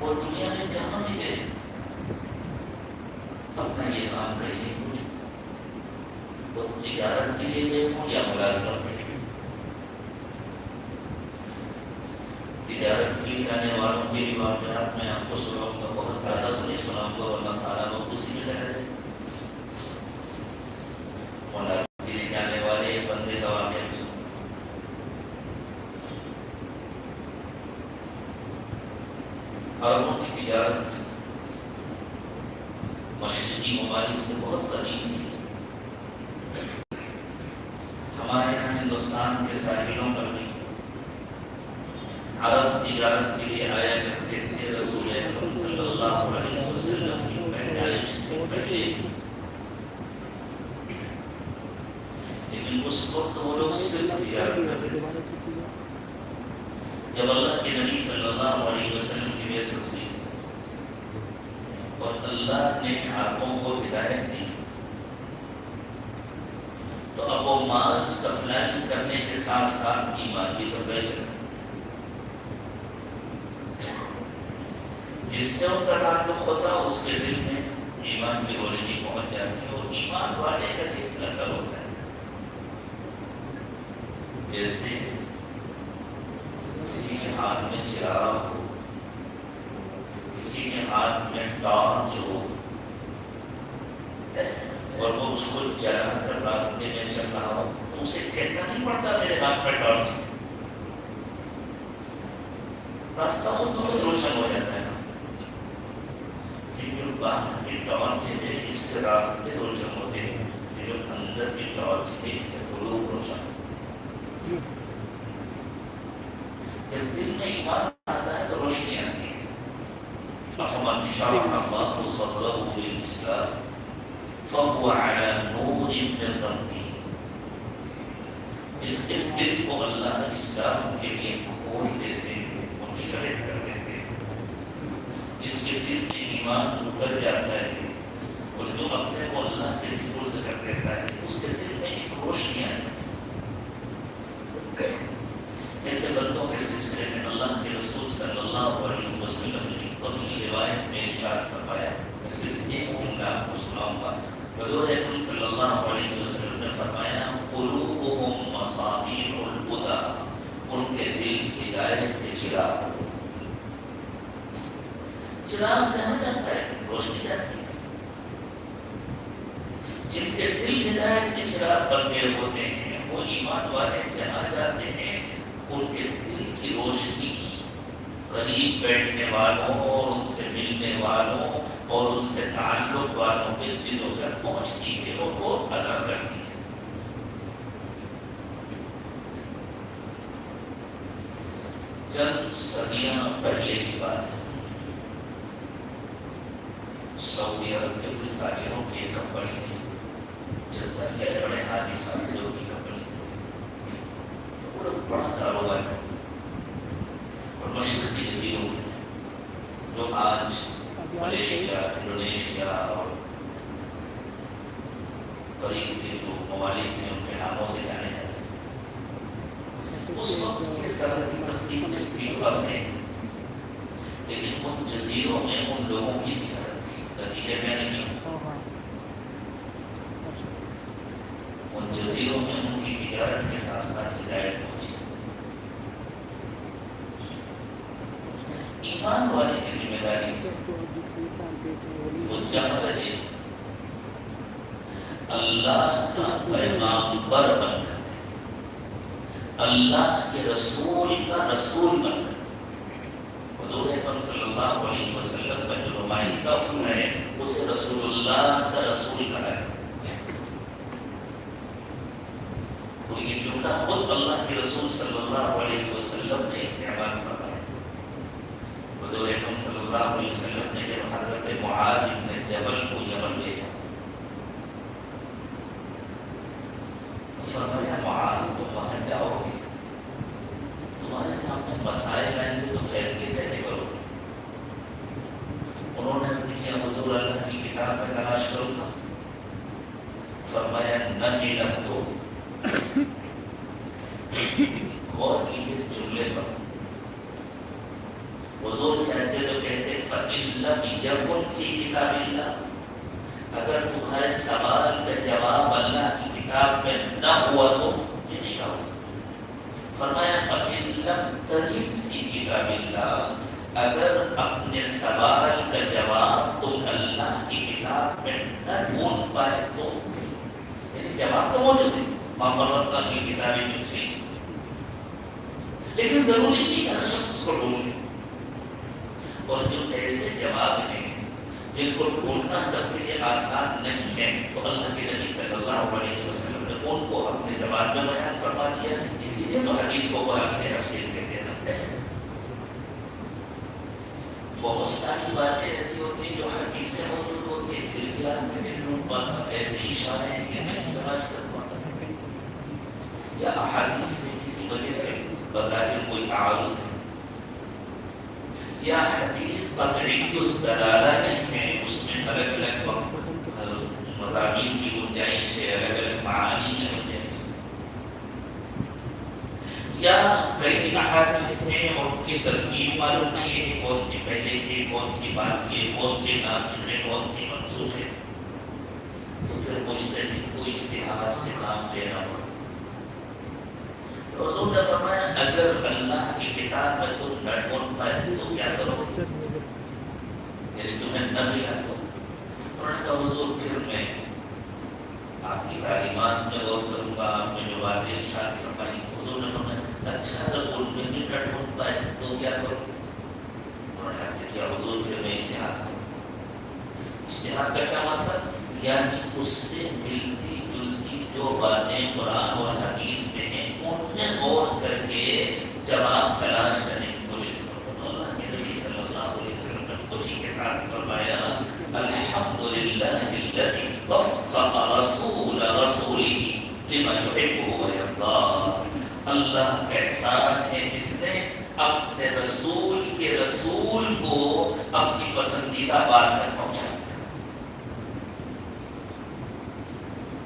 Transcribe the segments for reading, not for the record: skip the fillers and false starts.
وہ دنیا میں جہاں بھی گئے اپنا یہ کام کرنے کو نہیں، وہ تجارت کے لیے گئے ہوں یا ملازمت کے لیے۔ تجارت کے لیے جانے والوں کے بھی واقعات میں آپ کو سناؤں گا، بہت زیادہ تو نہیں سناؤں گا ورنہ سارا وقت اسی میں لگا رہے۔ ملازمت کے لیے جانے والے ایک بندے کا واقعہ بھی سنوں گا۔ عربوں کی تجارت مشرقی ممالک سے بہت قدیم تھی۔ ہمارے یہاں ہندوستان کے ساحلوں پر بھی عرب تجارت کے لیے آیا کرتے تھے، رسول اکرم صلی اللہ علیہ وسلم کی پیدائش سے پہلے، لیکن اس وقت وہ لوگ صرف تجارت کرتے تھے۔ جب اللہ کے نبی صلی اللہ علیہ وسلم کی بعثت ہوئی اور اللہ نے عربوں کو ہدایت دی تو اب وہ مال سپلائی کرنے کے ساتھ ساتھ ایمان بھی سپلائی کرتے، جس سے ان کا تعلق ہوتا اس کے دل میں ایمان کی روشنی پہنچ جاتی ہے، اور ایمان والے کا ایک اثر ہوتا ہے۔ جیسے کسی کے ہاتھ میں چراغ ہو، کسی کے ہاتھ میں ٹارچ ہو، اور وہ اس کو جلا کر راستے میں چل رہا ہو تو اسے کہنا نہیں پڑتا میرے ہاتھ میں ٹارچ ہے، راستہ خود بخود روشن ہو جاتا ہے نا۔ جو باہر کی ٹارچ ہے اس سے راستے روشن ہوتے ہیں، جو اندر کی ٹارچ ہے اس سے قلوب روشن ہوتے ہیں۔ جب دل میں ایمان آتا ہے تو روشنی آتی ہے۔ فمن شرح اللہ صدرہ للاسلام فهو على نور من ربه، جس کے دل کو اللہ اسلام کے لیے کھول دیتے ہیں، منشرح کر دیتے ہیں، جس کے دل میں ایمان اتر جاتا ہے اور جو اپنے کو اللہ کے سپرد کر دیتا ہے اس کے دل میں ایک روشنی آ جاتی ہے۔ ایسے بندوں کے سلسلے میں اللہ کے رسول صلی اللہ علیہ وسلم نے طویل روایت میں ارشاد فرمایا، میں صرف ایک جملہ آپ کو سناؤں گا۔ حضور اکرم صلی اللہ علیہ وسلم نے فرمایا قلوبہم مصابیح الہدی، ان کے دل ہدایت کے چراغ، چراغ جہاں جاتا ہے روشنی جاتی ہے۔ جن کے دل ہدایت کے چراغ بن گئے ہوتے ہیں وہ ایمان والے جہاں جاتے ہیں ان کے دل کی روشنی قریب بیٹھنے والوں اور ان سے ملنے والوں اور ان سے تعلق والوں کے دلوں تک پہنچتی ہے اور وہ اثر کرتی ہے۔ چند صدیاں پہلے کی بات ہے، سعودی عرب کے کچھ تاجروں کی ایک کمپنی تھی، جدہ کے بڑے حاجی صاحبوں کی کمپنی تھی، بڑا بڑا کاروبار اور مشرقی جزیروں میں جو آج ملیشیا، انڈونیشیا اور قریب کے جو ممالک ہیں ان کے ناموں سے جانے جاتے ہیں۔ اس وقت یہ سرحدی تقسیم نہیں تھی، اب ہے، لیکن ان جزیروں میں ان لوگوں کی تجارت تھی۔ نتیجہ کیا نکلا؟ ان جزیروں میں ان کی تجارت کے ساتھ ساتھ ہدایت پہنچی۔ ایمان والے کی ذمہ داری ہے وہ جہاں رہے اللہ کا پیغامبر بن کر، اللہ کے رسول کا رسول بن کر۔ حضور اکرم صلی اللہ علیہ وسلم کا جو نمائندہ ہوتا ہے اسے رسول اللہ کا رسول کہا ہے، اور یہ جملہ خود اللہ کے رسول صلی اللہ علیہ وسلم نے استعمال فرمایا۔ حضور اکرم صلی اللہ علیہ وسلم نے جب حضرت معاذ بن جبل کو یمن بھیجا تو فرمایا معاذ تم وہاں جاؤ گے، تمہارے سامنے مسائل آئیں گے تو فیصلے کیسے کرو گے؟ انہوں نے عرض کیا حضور اللہ کی کتاب میں تلاش کروں گا۔ فرمایا نہ ملا تو غور کیجیے جملے پر، حضور چاہتے تو کہتے فَإِن لَّمْ يَكُنْ فِي كِتَابِ اللَّهِ، اگر تمہارے سوال کا جواب اللہ کی کتاب میں نہ ہوا تو یہ نہیں کہا. فرمایا فَإِن لَّمْ تَجِدْ فِي كِتَابِ اللَّهِ، اگر اپنے سوال کا جواب تم اللہ کی کتاب میں نہ ڈھونڈ پائے تو، یعنی جواب تو موجود ہے، مَا فَرَّطْنَا فِي الْكِتَابِ مِن شَيْءٍ، لیکن ضروری نہیں کہ ہر شخص اس کو ڈھونڈ لے. اور جو ایسے جواب ہیں جن کو ڈھونڈنا سب کے لیے آسان نہیں ہے، تو اللہ کے نبی صلی اللہ علیہ وسلم نے ان کو اپنی زبان میں بیان فرما دیا. اسی لیے تو حدیث کو قرآن میں تفسیر کہتے ہیں. بہت ساری باتیں ایسی ہوتی ہیں جو حدیث میں موجود ہوتی ہیں، پھر بھی آدمی نہیں ڈھونڈ پاتا. ایسے اشارے ہیں کہ نہیں تلاش کر پاتا، یا احادیث میں کسی وجہ سے بظاہر کوئی تعارض ہے، یا حدیث قطعی الدلالہ نہیں ہے، اس میں الگ الگ مضامین کی گنجائش ہے، الگ الگ معانی کی گنجائش ہے، یا کئی احادیث میں ان کی ترکیب معلوم نہیں ہے کہ کون سی پہلے کی، کون سی بات کی، کون سی ناسخ ہے، کون سی منسوخ ہے. تو پھر مجتہد کو اجتہاد سے کام لینا پڑتا. حضور نے فرمایا اگر اللہ کی کتاب میں تم نہ ڈھونڈ پائے تو کیا کرو، یعنی تمہیں نہ ملا تو. انہوں نے کہا حضور پھر میں آپ کی تعلیمات میں غور کروں گا، آپ نے جو باتیں ارشاد فرمائی. حضور نے فرمایا اچھا اگر ان میں بھی نہ ڈھونڈ پائے تو کیا کرو. انہوں نے عرض کیا حضور پھر میں اجتہاد کروں. اجتہاد کا کیا مطلب، یعنی اس سے ملتی جلتی جو باتیں قرآن اور حدیث میں ہیں ان میں غور کر کے جواب تلاش کرنے کی کوشش کرو. اللہ کے نبی صلی اللہ علیہ وسلم نے خوشی کے ساتھ فرمایا الحمدللہ الذی وفق رسول رسولہ لما یحب ویرضى. اللہ کا احسان ہے جس نے اپنے رسول کے رسول کو اپنی پسندیدہ بات تک پہنچا دیا.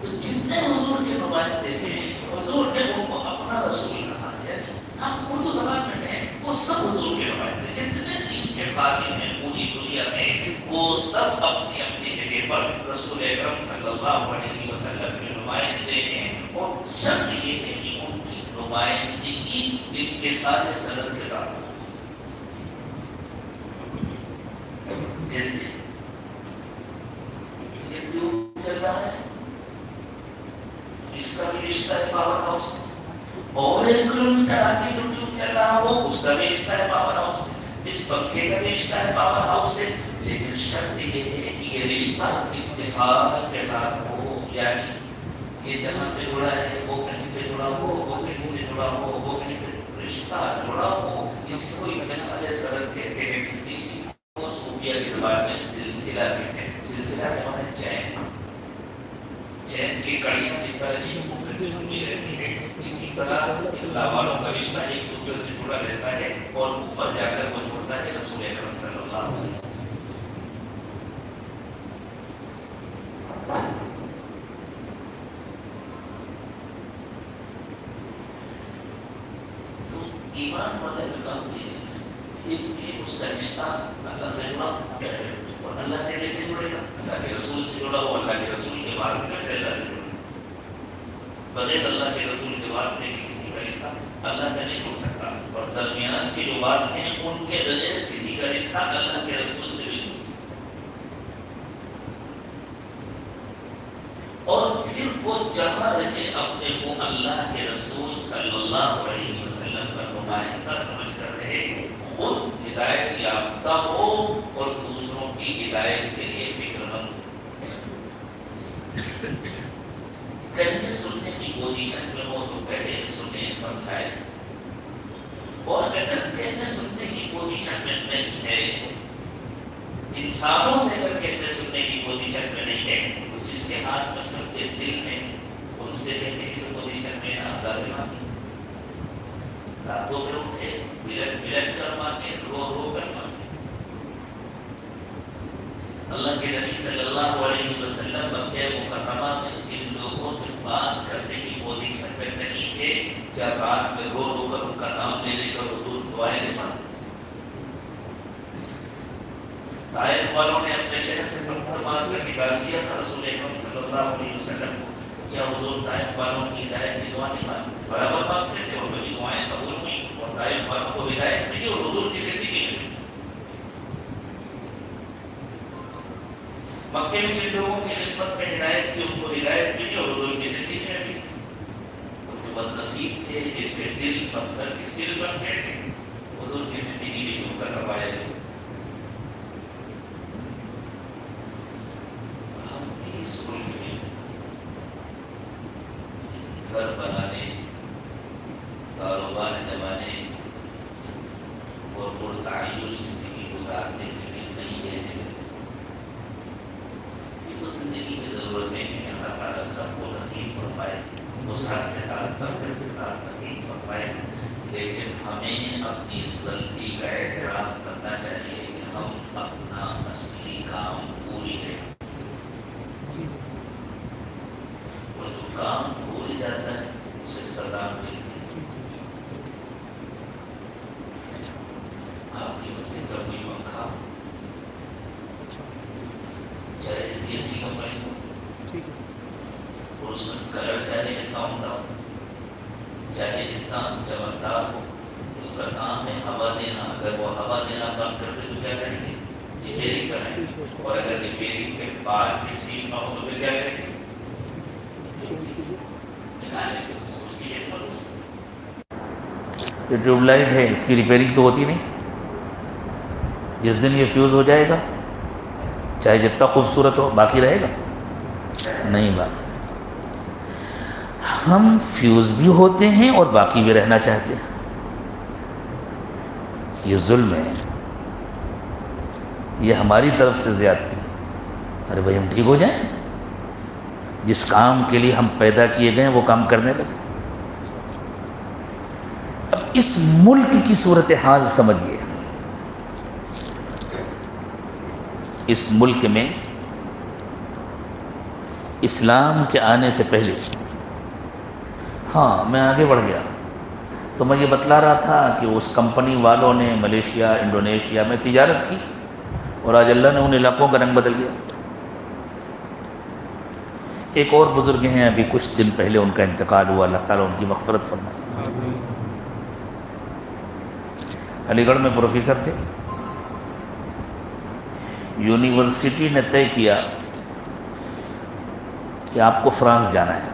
تو جتنے حضور کے نمائندے ہیں حضور نے ان کو اپنا رسول کہا. یعنی ہم اردو زبان میں کہیں وہ سب حضور کے نمائندے، جتنے دین کے خادم ہیں پوری دنیا میں وہ سب اپنی اپنی جگہ پر رسول اکرم صلی اللہ علیہ وسلم کے نمائندے ہیں. اور شرط یہ ہے کہ ان کی نمائندگی اتصال سند کے ساتھ ہو. جیسے یہ ٹیوب چل رہا ہے، اس کا بھی رشتہ ہے پاور ہاؤس سے، اور 1 کلومیٹر آگے جو ٹیوب چل رہا ہو اس کا بھی رشتہ ہے پاور ہاؤس سے، اس پنکھے کا بھی رشتہ ہے پاور ہاؤس سے. لیکن شرط یہ ہے کہ یہ رشتہ اتصال کے ساتھ ہو، یعنی یہ جہاں سے جڑا ہے وہ کہیں سے جڑا ہو، وہ کہیں سے جڑا ہو، وہ کہیں سے رشتہ جڑا ہو. اس کو اتصال سند کہتے ہیں. اسی کو صوفیہ کی زبان میں سلسلہ کہتے ہیں. سلسلہ کے معنی چین کی کڑیاں جس طرح ایک دوسرے سے جڑی رہتی ہے، اسی طرح اللہ والوں کا رشتہ ایک دوسرے سے جڑا رہتا ہے اور اوپر جا کر وہ جڑتا ہے رسول اکرم صلی اللہ علیہ وسلم. تو ایمان والے کا کام یہ ہے کہ اس کا رشتہ اللہ سے جڑا، اور اللہ سے کیسے جڑے گا، اللہ کے رسول سے جڑا ہو، اللہ کے رسول کے واسطے سے اللہ سے جڑا. بغیر اللہ کے رسول کے واسطے کی کسی کا رشتہ اللہ سے نہیں جڑ سکتا. اور درمیان کے جو واسطے ہیں ان کے بغیر کسی کا رشتہ اللہ کے رسول سے بھی نہیں. اور پھر وہ جہاں رہے اپنے کو اللہ کے رسول صلی اللہ علیہ وسلم کا نمائندہ سمجھ کر رہے، خود ہدایت یافتہ ہو اور دوسروں کی ہدایت کے لیے فکر مند ہو. کہنے سننے کی پوزیشن میں ہو تو کہے، سنے، سمجھائے. اور اگر کہنے سننے کی پوزیشن میں نہیں ہے، انسانوں سے اگر کہنے سننے کی پوزیشن میں نہیں ہے، تو جس کے ہاتھ میں سب کے دل ہیں ان سے کہنے کی پوزیشن میں نہ اللہ سے مانگے. راتوں میں اٹھے بلٹ بلٹ کر مانگے، رو رو کر مانگے. اللہ کے نبی صلی اللہ علیہ وسلم مکہ مکرمہ میں جن لوگوں سے بات کرنے کی پوزیشن میں نہیں تھے، کیا رات میں رو رو کر ان کا نام لے لے کر حضور دعائیں نہیں مانگتے؟ طائف والوں نے اپنے شہر سے پتھر مار کر نکال دیا تھا رسول اکرم صلی اللہ علیہ وسلم کو، تو کیا حضور طائف والوں کی ہدایت کی دعا نہیں مانتے؟ برابر مانگتے تھے، اور میری دعائیں قبول ہوئی اور طائف والوں کو ہدایت ملی اور حضور کی زندگی میں مکے میں جن لوگوں کی قسمت میں ہدایت تھی ان کو ہدایت ملی اور حضور کی زندگی میں بھی، اور جو بدنصیب تھے جن کے دل پتھر کی سل بن گئے تھے حضور کی زندگی میں ان کا سفایا نہیں۔ ہم بھی اس ملک میں گھر بنانے، کاروبار جمانے اور پرتعیش زندگی گزارنے کے لیے نہیں بھیجے گئے تھے۔ یہ تو زندگی کی ضرورتیں ہیں، اللہ تعالیٰ سب کو نصیب فرمائے، وسعت کے ساتھ برکت کے ساتھ نصیب فرمائے، لیکن ہمیں اپنی اس غلطی کا اعتراف کرنا چاہیے کہ ہم اپنا اصلی کام بھول گئے، اور جو کام بھول جاتا ہے اسے سزا ملتی ہے۔ آپ کی مسجد کا کوئی پنکھا چاہے جتنی اچھی کمپنی ہو اور اس میں کلر چاہے جتنا عمدہ ہو، چاہے جتنا چمکدار ہو، اس کا کام ہے ہوا دینا۔ اگر وہ ہوا دینا بند کر دے تو کیا کریں گے؟ ریپیئرنگ کریں گے، اور اگر ریپیئرنگ کے بعد بھی ٹھیک نہ ہو تو پھر کیا کریں گے؟ یہ ٹیوب لائٹ ہے، اس کی ریپیئرنگ تو ہوتی نہیں، جس دن یہ فیوز ہو جائے گا چاہے جتنا خوبصورت ہو باقی رہے گا؟ نہیں باقی۔ ہم فیوز بھی ہوتے ہیں اور باقی بھی رہنا چاہتے ہیں، یہ ظلم ہے، یہ ہماری طرف سے زیادتی ہے۔ ارے بھائی ہم ٹھیک ہو جائیں، جس کام کے لیے ہم پیدا کیے گئے وہ کام کرنے لگے۔ اب اس ملک کی صورتحال سمجھیے، اس ملک میں اسلام کے آنے سے پہلے، ہاں میں آگے بڑھ گیا تو میں یہ بتلا رہا تھا کہ اس کمپنی والوں نے ملیشیا انڈونیشیا میں تجارت کی اور آج اللہ نے ان علاقوں کا رنگ بدل دیا۔ ایک اور بزرگ ہیں ابھی کچھ دن پہلے ان کا انتقال ہوا، اللہ تعالیٰ ان کی مغفرت فرمائے۔ علی گڑھ میں پروفیسر تھے، یونیورسٹی نے طے کیا کہ آپ کو فرانس جانا ہے،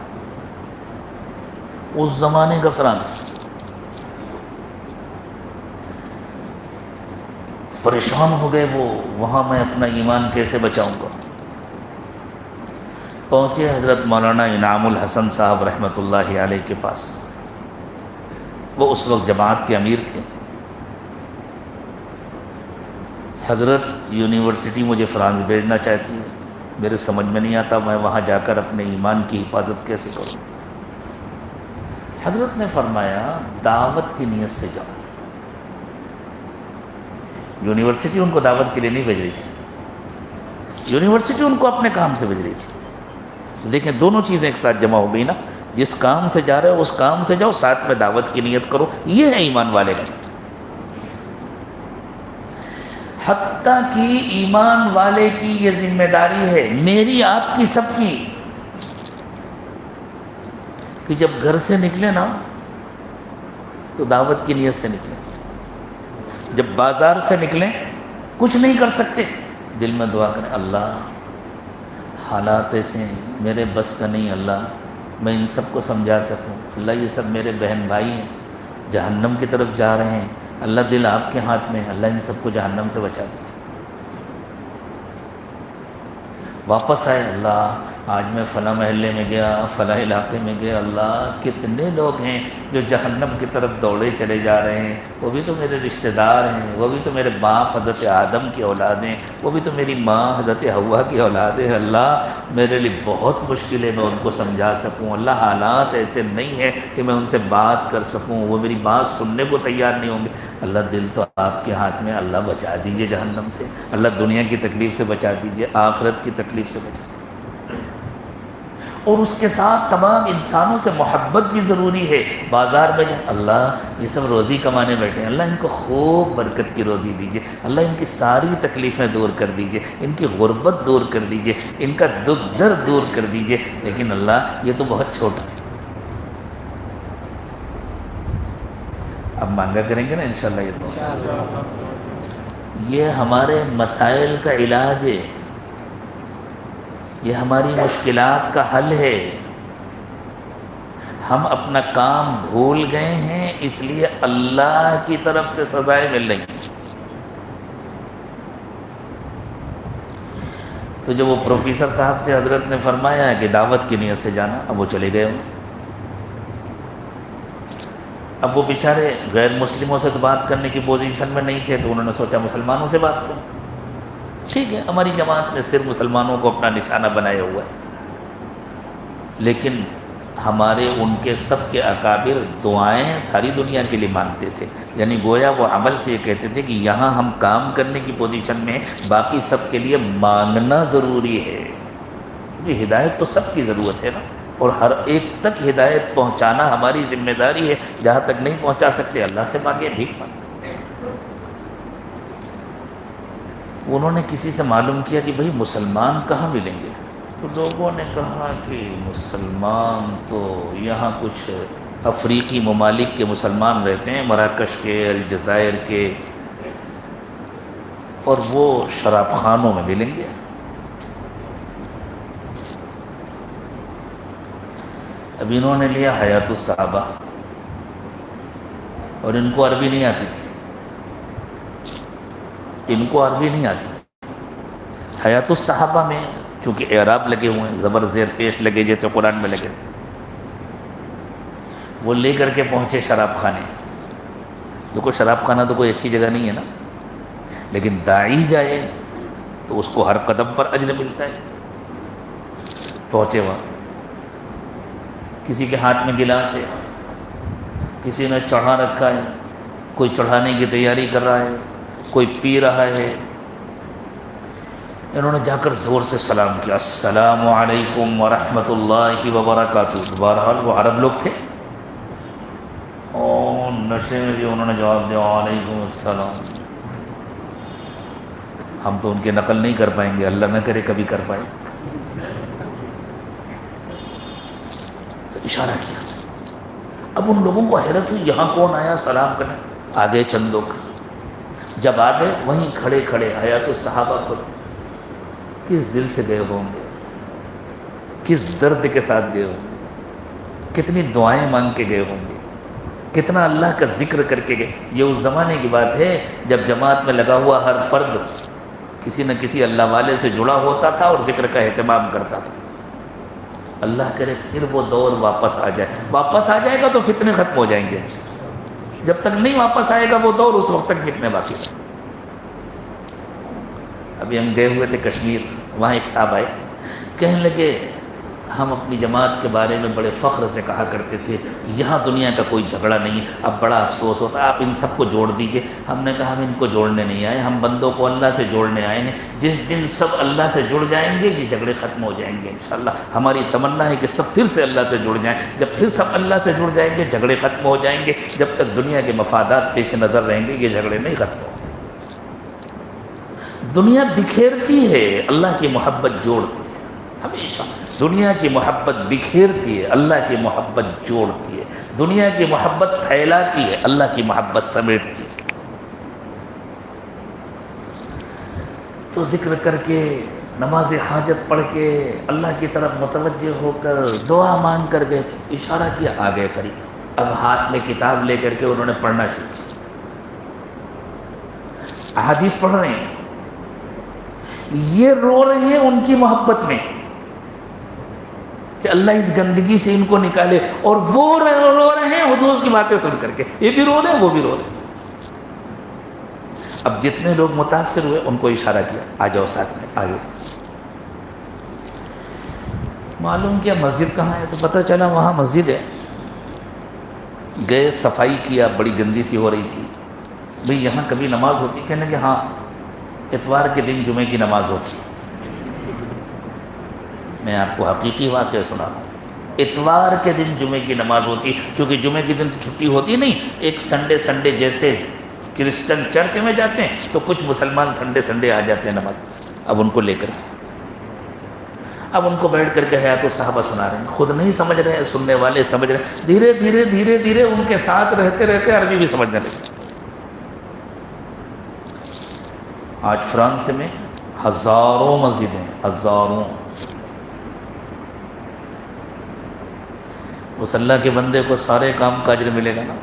اس زمانے کا فرانس۔ پریشان ہو گئے وہ، وہاں میں اپنا ایمان کیسے بچاؤں گا؟ پہنچے حضرت مولانا انعام الحسن صاحب رحمۃ اللہ علیہ کے پاس، وہ اس وقت جماعت کے امیر تھے۔ حضرت یونیورسٹی مجھے فرانس بھیجنا چاہتی ہے، میرے سمجھ میں نہیں آتا میں وہاں جا کر اپنے ایمان کی حفاظت کیسے کروں۔ حضرت نے فرمایا دعوت کی نیت سے جاؤ۔ یونیورسٹی ان کو دعوت کے لیے نہیں بھیج رہی تھی، یونیورسٹی ان کو اپنے کام سے بھیج رہی تھی۔ دیکھیں دونوں چیزیں ایک ساتھ جمع ہو گئی نا، جس کام سے جا رہے ہو اس کام سے جاؤ، ساتھ میں دعوت کی نیت کرو، یہ ہے ایمان والے کا۔ حتیٰ کہ ایمان والے کی یہ ذمہ داری ہے، میری آپ کی سب کی، کہ جب گھر سے نکلے نا تو دعوت کی نیت سے نکلیں، جب بازار سے نکلیں کچھ نہیں کر سکتے دل میں دعا کریں، اللہ حالات ایسے ہیں میرے بس کا نہیں، اللہ میں ان سب کو سمجھا سکوں، اللہ یہ سب میرے بہن بھائی ہیں جہنم کی طرف جا رہے ہیں، اللہ دل آپ کے ہاتھ میں، اللہ ان سب کو جہنم سے بچا دیجیے۔ واپس آئے، اللہ آج میں فلاں محلے میں گیا، فلاں علاقے میں گیا، اللہ کتنے لوگ ہیں جو جہنم کی طرف دوڑے چلے جا رہے ہیں، وہ بھی تو میرے رشتہ دار ہیں، وہ بھی تو میرے باپ حضرت آدم کی اولاد ہیں، وہ بھی تو میری ماں حضرت حوا کی اولاد ہے، اللہ میرے لیے بہت مشکل ہے میں ان کو سمجھا سکوں، اللہ حالات ایسے نہیں ہیں کہ میں ان سے بات کر سکوں، وہ میری بات سننے کو تیار نہیں ہوں گے، اللہ دل تو آپ کے ہاتھ میں، اللہ بچا دیجئے جہنم سے، اللہ دنیا کی تکلیف سے بچا دیجئے، آخرت کی تکلیف سے بچا دیجئے۔ اور اس کے ساتھ تمام انسانوں سے محبت بھی ضروری ہے۔ بازار میں جائیں، اللہ یہ سب روزی کمانے بیٹھے ہیں، اللہ ان کو خوب برکت کی روزی دیجیے، اللہ ان کی ساری تکلیفیں دور کر دیجیے، ان کی غربت دور کر دیجیے، ان کا دکھ درد دور کر دیجیے، لیکن اللہ یہ تو بہت چھوٹا ہے۔ اب مانگا کریں گے نا انشاءاللہ یہ تو یہ ہمارے مسائل کا علاج ہے، یہ ہماری مشکلات کا حل ہے۔ ہم اپنا کام بھول گئے ہیں، اس لیے اللہ کی طرف سے سزائیں مل رہی ہیں۔ تو جب وہ پروفیسر صاحب سے حضرت نے فرمایا کہ دعوت کی نیت سے جانا، اب وہ چلے گئے۔ اب وہ بیچارے غیر مسلموں سے تو بات کرنے کی پوزیشن میں نہیں تھے، تو انہوں نے سوچا مسلمانوں سے بات کروں۔ ٹھیک ہے، ہماری جماعت نے صرف مسلمانوں کو اپنا نشانہ بنایا ہوا ہے، لیکن ہمارے ان کے سب کے اکابر دعائیں ساری دنیا کے لیے مانگتے تھے، یعنی گویا وہ عمل سے یہ کہتے تھے کہ یہاں ہم کام کرنے کی پوزیشن میں، باقی سب کے لیے مانگنا ضروری ہے، کیونکہ ہدایت تو سب کی ضرورت ہے نا، اور ہر ایک تک ہدایت پہنچانا ہماری ذمہ داری ہے۔ جہاں تک نہیں پہنچا سکتے اللہ سے مانگے، بھیک مانگے۔ انہوں نے کسی سے معلوم کیا کہ بھئی مسلمان کہاں ملیں گے، تو لوگوں نے کہا کہ مسلمان تو یہاں کچھ افریقی ممالک کے مسلمان رہتے ہیں، مراکش کے، الجزائر کے، اور وہ شراب خانوں میں ملیں گے۔ اب انہوں نے لیا حیات الصحابہ، اور ان کو عربی نہیں آتی تھی، ان کو عربی نہیں آتی تھی۔ حیات الصحابہ میں چونکہ اعراب لگے ہوئے ہیں، زبر زیر پیش لگے جیسے قرآن میں لگے، وہ لے کر کے پہنچے شراب خانے۔ دیکھو شراب خانہ تو کوئی اچھی جگہ نہیں ہے نا، لیکن داعی جائے تو اس کو ہر قدم پر اجر ملتا ہے۔ پہنچے وہاں، کسی کے ہاتھ میں گلاس ہے، کسی نے چڑھا رکھا ہے، کوئی چڑھانے کی تیاری کر رہا ہے، کوئی پی رہا ہے۔ انہوں نے جا کر زور سے سلام کیا، السلام علیکم ورحمۃ اللہ وبرکاتہ۔ بہرحال وہ عرب لوگ تھے، اور نشے میں بھی انہوں نے جواب دیا وعلیکم السلام۔ ہم تو ان کے نقل نہیں کر پائیں گے، اللہ نہ کرے کبھی کر پائے۔ تو اشارہ کیا، اب ان لوگوں کو حیرت ہوئی یہاں کون آیا سلام کرنے۔ آگے چند لوگ، جب آگے وہیں کھڑے کھڑے حیات الصحابہ کو، کس دل سے گئے ہوں گے، کس درد کے ساتھ گئے ہوں گے، کتنی دعائیں مانگ کے گئے ہوں گے، کتنا اللہ کا ذکر کر کے گئے۔ یہ اس زمانے کی بات ہے جب جماعت میں لگا ہوا ہر فرد کسی نہ کسی اللہ والے سے جڑا ہوتا تھا اور ذکر کا اہتمام کرتا تھا۔ اللہ کرے پھر وہ دور واپس آ جائے، واپس آ جائے گا تو فتنے ختم ہو جائیں گے، جب تک نہیں واپس آئے گا وہ دور اس وقت تک فتنے باقی ہیں۔ ابھی ہم گئے ہوئے تھے کشمیر، وہاں ایک صاحب آئے، کہنے لگے ہم اپنی جماعت کے بارے میں بڑے فخر سے کہا کرتے تھے یہاں دنیا کا کوئی جھگڑا نہیں، اب بڑا افسوس ہوتا ہے، آپ ان سب کو جوڑ دیجئے۔ ہم نے کہا ہم ان کو جوڑنے نہیں آئے، ہم بندوں کو اللہ سے جوڑنے آئے ہیں۔ جس دن سب اللہ سے جڑ جائیں گے یہ جھگڑے ختم ہو جائیں گے انشاءاللہ۔ ہماری تمنا ہے کہ سب پھر سے اللہ سے جڑ جائیں، جب پھر سب اللہ سے جڑ جائیں گے جھگڑے ختم ہو جائیں گے۔ جب تک دنیا کے مفادات پیش نظر رہیں گے یہ جھگڑے نہیں ختم ہوں گے۔ دنیا بکھیرتی ہے، اللہ کی محبت جوڑتی ہے، ہمیشہ دنیا کی محبت بکھیرتی ہے، اللہ کی محبت جوڑتی ہے، دنیا کی محبت پھیلاتی ہے، اللہ کی محبت سمیٹتی ہے۔ تو ذکر کر کے نماز حاجت پڑھ کے اللہ کی طرف متوجہ ہو کر دعا مانگ کر گئے تھے، اشارہ کیا آ گئے قریب۔ اب ہاتھ میں کتاب لے کر کے انہوں نے پڑھنا شروع کیا، احادیث پڑھ رہے ہیں، یہ رو رہے ہیں ان کی محبت میں کہ اللہ اس گندگی سے ان کو نکالے، اور وہ رو رہے ہیں حضور کی باتیں سن کر کے، یہ بھی رو رہے ہیں وہ بھی رو رہے ہیں۔ اب جتنے لوگ متاثر ہوئے ان کو اشارہ کیا آ جاؤ ساتھ میں، آ جاؤ۔ معلوم کیا مسجد کہاں ہے، تو پتہ چلا وہاں مسجد ہے۔ گئے، صفائی کیا، بڑی گندی سی ہو رہی تھی۔ بھئی یہاں کبھی نماز ہوتی؟ کہنے کہ ہاں اتوار کے دن جمعے کی نماز ہوتی۔ میں آپ کو حقیقی واقعہ سنا رہا ہوں۔ اتوار کے دن جمعے کی نماز ہوتی، کیونکہ جمعے کے دن تو چھٹی ہوتی نہیں، ایک سنڈے جیسے کرسچن چرچ میں جاتے ہیں تو کچھ مسلمان سنڈے آ جاتے ہیں نماز، اب ان کو لے کر اب ان کو بیٹھ کر کے حیات الصحابہ سنا رہے ہیں، خود نہیں سمجھ رہے ہیں، سننے والے سمجھ رہے ہیں، دھیرے دھیرے ان کے ساتھ رہتے عربی بھی سمجھنے لگے۔ آج فرانس میں ہزاروں مسجدیں، ہزاروں، اس اللہ کے بندے کو سارے کام کا اجر ملے گا نا،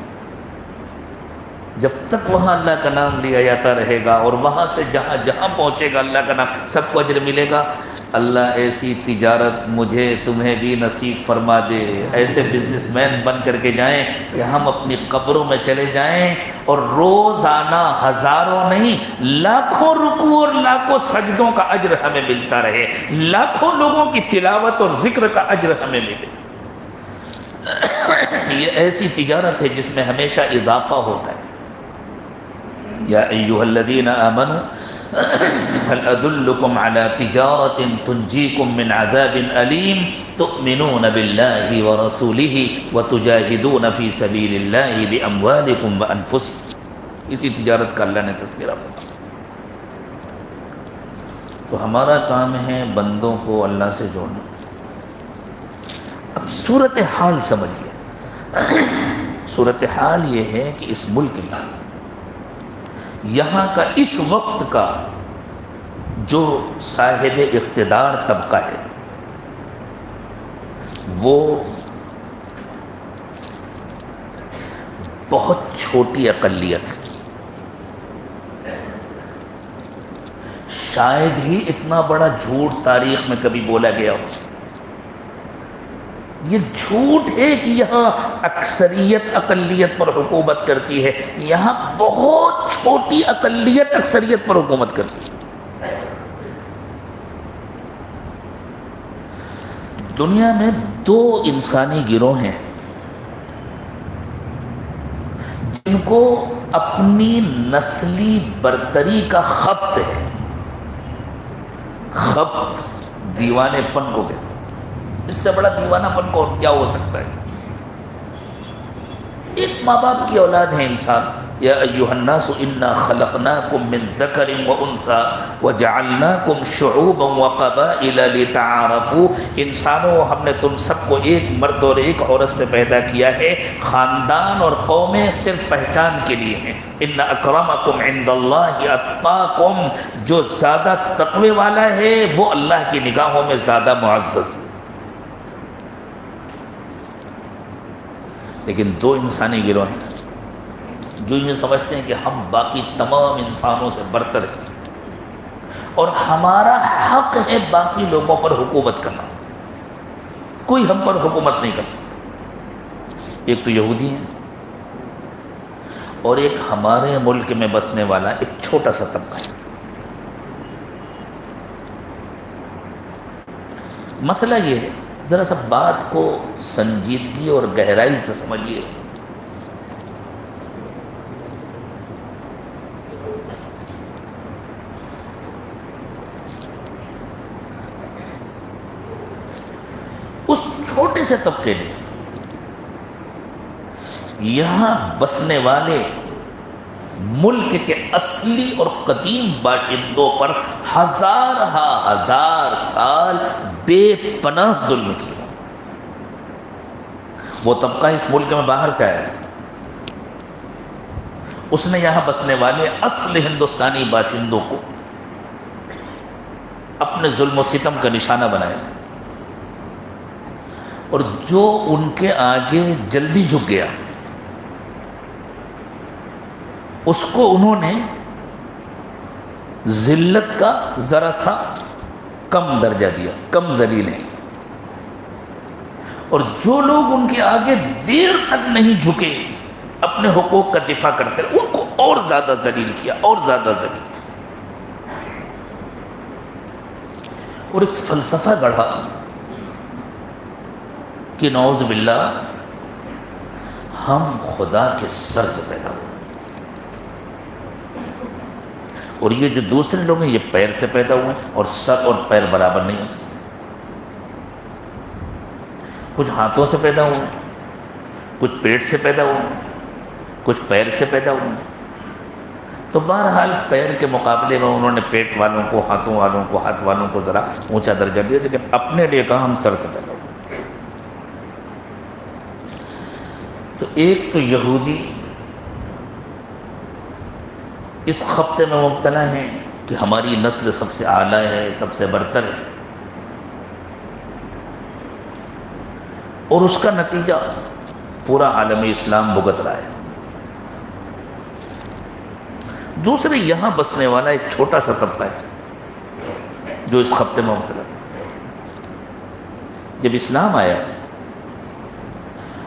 جب تک وہاں اللہ کا نام لیا جاتا رہے گا، اور وہاں سے جہاں جہاں پہنچے گا اللہ کا نام، سب کو اجر ملے گا۔ اللہ ایسی تجارت مجھے تمہیں بھی نصیب فرما دے، ایسے بزنس مین بن کر کے جائیں کہ ہم اپنی قبروں میں چلے جائیں اور روزانہ ہزاروں نہیں لاکھوں رکوع اور لاکھوں سجدوں کا اجر ہمیں ملتا رہے، لاکھوں لوگوں کی تلاوت اور ذکر کا اجر ہمیں ملے۔ یہ ایسی تجارت ہے جس میں ہمیشہ اضافہ ہوتا ہے۔ یا ایھا الذین آمنوا هل ادلکم علی تجارۃ تنجیکم من عذاب علیم تؤمنون باللہ ورسولہ وتجاہدون فی سبیل اللہ باموالکم وانفسکم، اسی تجارت کا اللہ نے تذکرہ فرمایا۔ تو ہمارا کام ہے بندوں کو اللہ سے جوڑنا۔ اب صورتحال سمجھیے، صورتحال یہ ہے کہ اس ملک میں یہاں کا اس وقت کا جو صاحب اقتدار طبقہ ہے وہ بہت چھوٹی اقلیت ہے، شاید ہی اتنا بڑا جھوٹ تاریخ میں کبھی بولا گیا ہو۔ یہ جھوٹ ہے کہ یہاں اکثریت اقلیت پر حکومت کرتی ہے، یہاں بہت چھوٹی اقلیت اکثریت پر حکومت کرتی ہے۔ دنیا میں دو انسانی گروہ ہیں جن کو اپنی نسلی برتری کا خبط ہے، خبط دیوانے پن کو کہتے ہیں، اس سے بڑا دیوانہ پن کو کیا ہو سکتا ہے؟ ایک ماں باپ کی اولاد ہے انسان۔ یا ایھا الناس انا خلقناکم من ذکر وانثی وجعلناکم شعوبا وقبائل لتعارفوا، انسانوں ہم نے تم سب کو ایک مرد اور ایک عورت سے پیدا کیا ہے، خاندان اور قومیں صرف پہچان کے لیے ہیں۔ ان اکرمکم عند اللہ اتقاکم، جو زیادہ تقوی والا ہے وہ اللہ کی نگاہوں میں زیادہ معزز ہے۔ لیکن دو انسانی گروہ ہیں جو یہ سمجھتے ہیں کہ ہم باقی تمام انسانوں سے برتر ہیں اور ہمارا حق ہے باقی لوگوں پر حکومت کرنا، کوئی ہم پر حکومت نہیں کر سکتا۔ ایک تو یہودی ہیں اور ایک ہمارے ملک میں بسنے والا ایک چھوٹا سا طبقہ ہے۔ مسئلہ یہ ہے، ذرا سا بات کو سنجیدگی اور گہرائی سے سمجھیے۔ اس چھوٹے سے طبقے نے یہاں بسنے والے ملک کے اصلی اور قدیم باشندوں پر ہزار سال بے پناہ ظلم کیا۔ وہ طبقہ اس ملک میں باہر سے آیا تھا، اس نے یہاں بسنے والے اصل ہندوستانی باشندوں کو اپنے ظلم و ستم کا نشانہ بنایا، اور جو ان کے آگے جلدی جھک گیا اس کو انہوں نے ذلت کا ذرا سا کم درجہ دیا، کم ذلیل ہیں، اور جو لوگ ان کے آگے دیر تک نہیں جھکے اپنے حقوق کا دفاع کرتے رہے، ان کو اور زیادہ ذلیل کیا، اور زیادہ ذلیل کیا، اور ایک فلسفہ گڑھا کہ نعوذ باللہ ہم خدا کے سر سے پیدا ہوئے، اور یہ جو دوسرے لوگ ہیں یہ پیر سے پیدا ہوئے ہیں، اور سر اور پیر برابر نہیں ہو سکتے۔ کچھ ہاتھوں سے پیدا ہوئے، کچھ پیٹ سے پیدا ہوئے، کچھ پیر سے پیدا ہوئے. تو بہرحال پیر کے مقابلے میں انہوں نے پیٹ والوں کو، ہاتھوں والوں کو، ہاتھ والوں کو ذرا اونچا درجہ دیا، لیکن اپنے لیے کہا ہم سر سے پیدا ہوئے. تو ایک تو یہودی اس خبطے میں مبتلا ہیں کہ ہماری نسل سب سے اعلیٰ ہے، سب سے برتر ہے، اور اس کا نتیجہ پورا عالم اسلام بھگت رہا ہے. دوسرے یہاں بسنے والا ایک چھوٹا سا طبقہ ہے جو اس خبطے میں مبتلا تھا. جب اسلام آیا،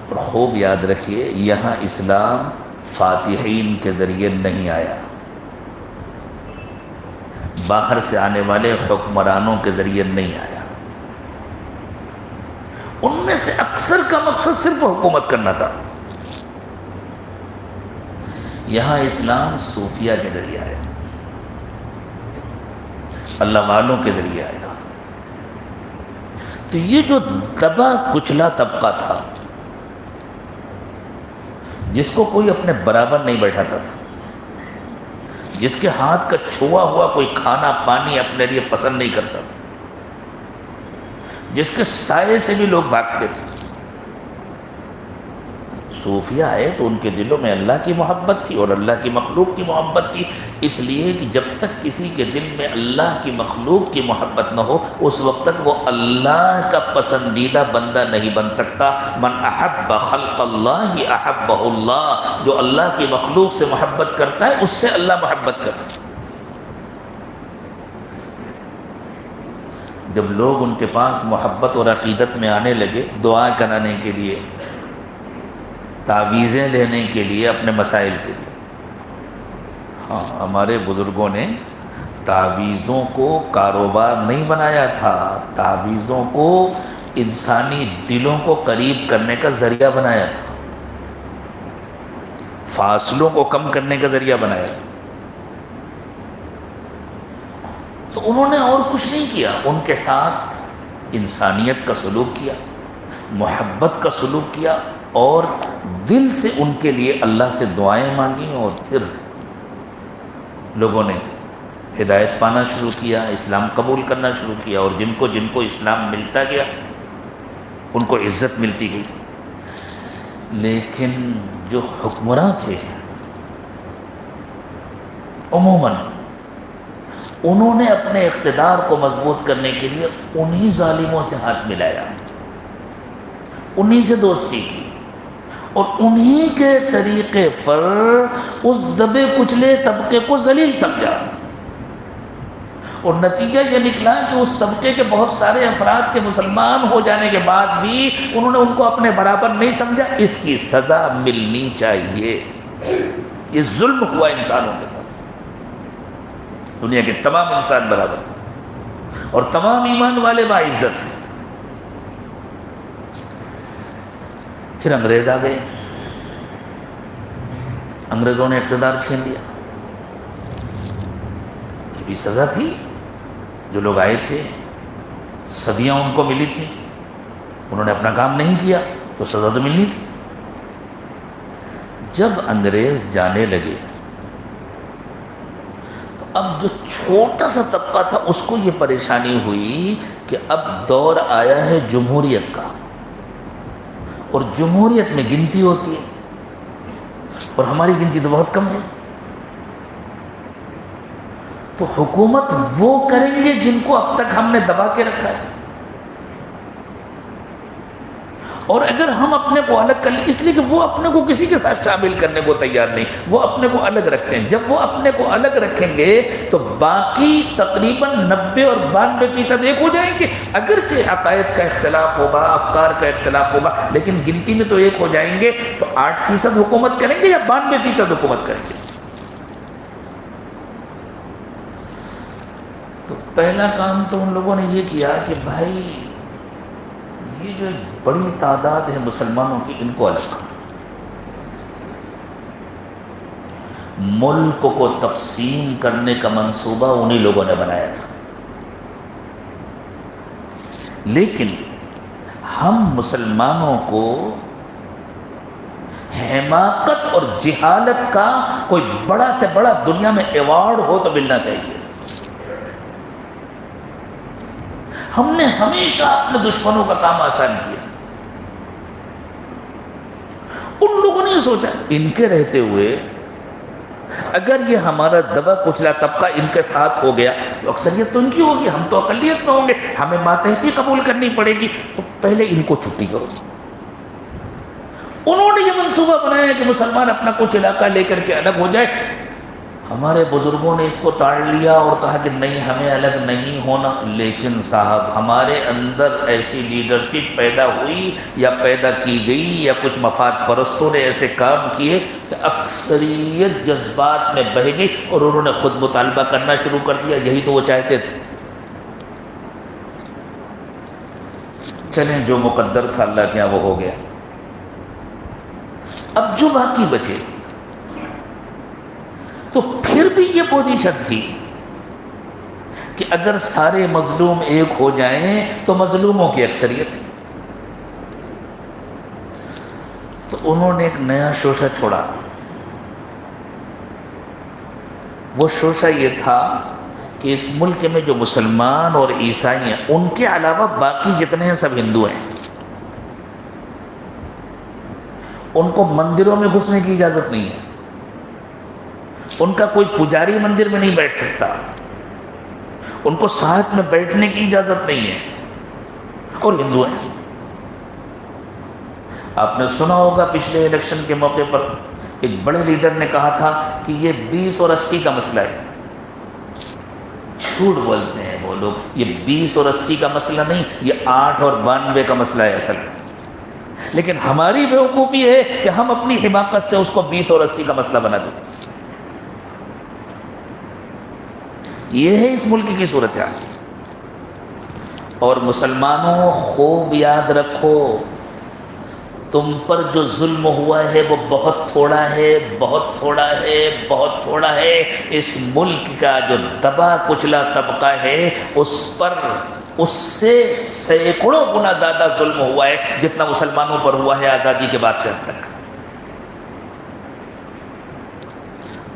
اور خوب یاد رکھیے یہاں اسلام فاتحین کے ذریعے نہیں آیا، باہر سے آنے والے حکمرانوں کے ذریعے نہیں آیا. ان میں سے اکثر کا مقصد صرف حکومت کرنا تھا. یہاں اسلام صوفیہ کے ذریعے آیا، اللہ والوں کے ذریعے آیا. تو یہ جو دبا کچلا طبقہ تھا، جس کو کوئی اپنے برابر نہیں بیٹھاتا تھا، جس کے ہاتھ کا چھوا ہوا کوئی کھانا پانی اپنے لیے پسند نہیں کرتا تھا، جس کے سائے سے بھی لوگ بھاگتے تھے، صوفیہ آئے تو ان کے دلوں میں اللہ کی محبت تھی اور اللہ کی مخلوق کی محبت تھی. اس لیے کہ جب تک کسی کے دل میں اللہ کی مخلوق کی محبت نہ ہو، اس وقت تک وہ اللہ کا پسندیدہ بندہ نہیں بن سکتا. من احب خلق اللہ احبہ اللہ، جو اللہ کی مخلوق سے محبت کرتا ہے اس سے اللہ محبت کرتا ہے. جب لوگ ان کے پاس محبت اور عقیدت میں آنے لگے، دعا کرانے کے لیے، تعویذیں لینے کے لیے، اپنے مسائل کے لیے. ہاں، ہمارے بزرگوں نے تعویذوں کو کاروبار نہیں بنایا تھا، تعویذوں کو انسانی دلوں کو قریب کرنے کا ذریعہ بنایا تھا، فاصلوں کو کم کرنے کا ذریعہ بنایا تھا. تو انہوں نے اور کچھ نہیں کیا، ان کے ساتھ انسانیت کا سلوک کیا، محبت کا سلوک کیا، اور دل سے ان کے لیے اللہ سے دعائیں مانگیں، اور پھر لوگوں نے ہدایت پانا شروع کیا، اسلام قبول کرنا شروع کیا، اور جن کو اسلام ملتا گیا ان کو عزت ملتی گئی. لیکن جو حکمراں تھے عموماً، انہوں نے اپنے اقتدار کو مضبوط کرنے کے لیے انہی ظالموں سے ہاتھ ملایا، انہی سے دوستی کی، اور انہی کے طریقے پر اس دبے کچلے طبقے کو ذلیل سمجھا. اور نتیجہ یہ نکلا کہ اس طبقے کے بہت سارے افراد کے مسلمان ہو جانے کے بعد بھی انہوں نے ان کو اپنے برابر نہیں سمجھا. اس کی سزا ملنی چاہیے. یہ ظلم ہوا انسانوں کے ساتھ. دنیا کے تمام انسان برابر ہیں اور تمام ایمان والے باعزت ہیں. پھر انگریز آ گئے، انگریزوں نے اقتدار چھین لیا. یہ بھی سزا تھی. جو لوگ آئے تھے، صدیاں ان کو ملی تھی، انہوں نے اپنا کام نہیں کیا تو سزا تو ملنی تھی. جب انگریز جانے لگے تو اب جو چھوٹا سا طبقہ تھا اس کو یہ پریشانی ہوئی کہ اب دور آیا ہے جمہوریت کا، اور جمہوریت میں گنتی ہوتی ہے، اور ہماری گنتی تو بہت کم ہے. تو حکومت وہ کریں گے جن کو اب تک ہم نے دبا کے رکھا ہے. اور اگر ہم اپنے کو الگ کر لیں، اس لیے کہ وہ اپنے کو کسی کے ساتھ شامل کرنے کو تیار نہیں، وہ اپنے کو الگ رکھتے ہیں. جب وہ اپنے کو الگ رکھیں گے تو باقی تقریباً 90 اور 92% ایک ہو جائیں گے. اگرچہ عقائد کا اختلاف ہوگا، افکار کا اختلاف ہوگا، لیکن گنتی میں تو ایک ہو جائیں گے. تو 8% حکومت کریں گے یا 92% حکومت کریں گے؟ تو پہلا کام تو ان لوگوں نے یہ کیا کہ بھائی یہ جو بڑی تعداد ہے مسلمانوں کی، ان کو الگ کرو. ملک کو تقسیم کرنے کا منصوبہ انہی لوگوں نے بنایا تھا، لیکن ہم مسلمانوں کو حماقت اور جہالت کا کوئی بڑا سے بڑا دنیا میں ایوارڈ ہو تو ملنا چاہیے. ہم نے ہمیشہ اپنے دشمنوں کا کام آسان کیا. ان لوگوں نے سوچا ان کے رہتے ہوئے اگر یہ ہمارا دبا کچلا طبقہ ان کے ساتھ ہو گیا تو اکثریت تو ان کی ہوگی, ہم تو اقلیت میں ہوں گے, ہمیں ماتحتی قبول کرنی پڑے گی, تو پہلے ان کو چھٹی کرو. انہوں نے یہ منصوبہ بنایا کہ مسلمان اپنا کچھ علاقہ لے کر کے الگ ہو جائے. ہمارے بزرگوں نے اس کو تاڑ لیا اور کہا کہ نہیں, ہمیں الگ نہیں ہونا. لیکن صاحب ہمارے اندر ایسی لیڈرشپ پیدا ہوئی یا پیدا کی گئی یا کچھ مفاد پرستوں نے ایسے کام کیے کہ اکثریت جذبات میں بہہ گئی اور انہوں نے خود مطالبہ کرنا شروع کر دیا. یہی تو وہ چاہتے تھے. چلیں, جو مقدر تھا اللہ کے یہاں وہ ہو گیا. اب جو باقی بچے تو پھر بھی یہ پوزیشن تھی کہ اگر سارے مظلوم ایک ہو جائیں تو مظلوموں کی اکثریت تھی. تو انہوں نے ایک نیا شوشہ چھوڑا. وہ شوشہ یہ تھا کہ اس ملک میں جو مسلمان اور عیسائی ہیں ان کے علاوہ باقی جتنے ہیں سب ہندو ہیں. ان کو مندروں میں گھسنے کی اجازت نہیں ہے. ان کا کوئی پجاری مندر میں نہیں بیٹھ سکتا. ان کو ساتھ میں بیٹھنے کی اجازت نہیں ہے. اور ہندو ہیں. آپ نے سنا ہوگا پچھلے الیکشن کے موقع پر ایک بڑے لیڈر نے کہا تھا کہ یہ 20 اور 80 کا مسئلہ ہے. جھوٹ بولتے ہیں وہ لوگ. یہ 20 اور 80 کا مسئلہ نہیں, یہ 8 اور 92 کا مسئلہ ہے اصل میں. لیکن ہماری بیوقوفی ہے کہ ہم اپنی حماقت سے اس کو 20 اور 80 کا مسئلہ بنا دیتے. یہ ہے اس ملک کی صورتحال. اور مسلمانوں خوب یاد رکھو, تم پر جو ظلم ہوا ہے وہ بہت تھوڑا ہے, بہت تھوڑا ہے, بہت تھوڑا ہے. اس ملک کا جو دبا کچلا طبقہ ہے اس پر اس سے سینکڑوں گنا زیادہ ظلم ہوا ہے جتنا مسلمانوں پر ہوا ہے آزادی کے بعد سے اب تک.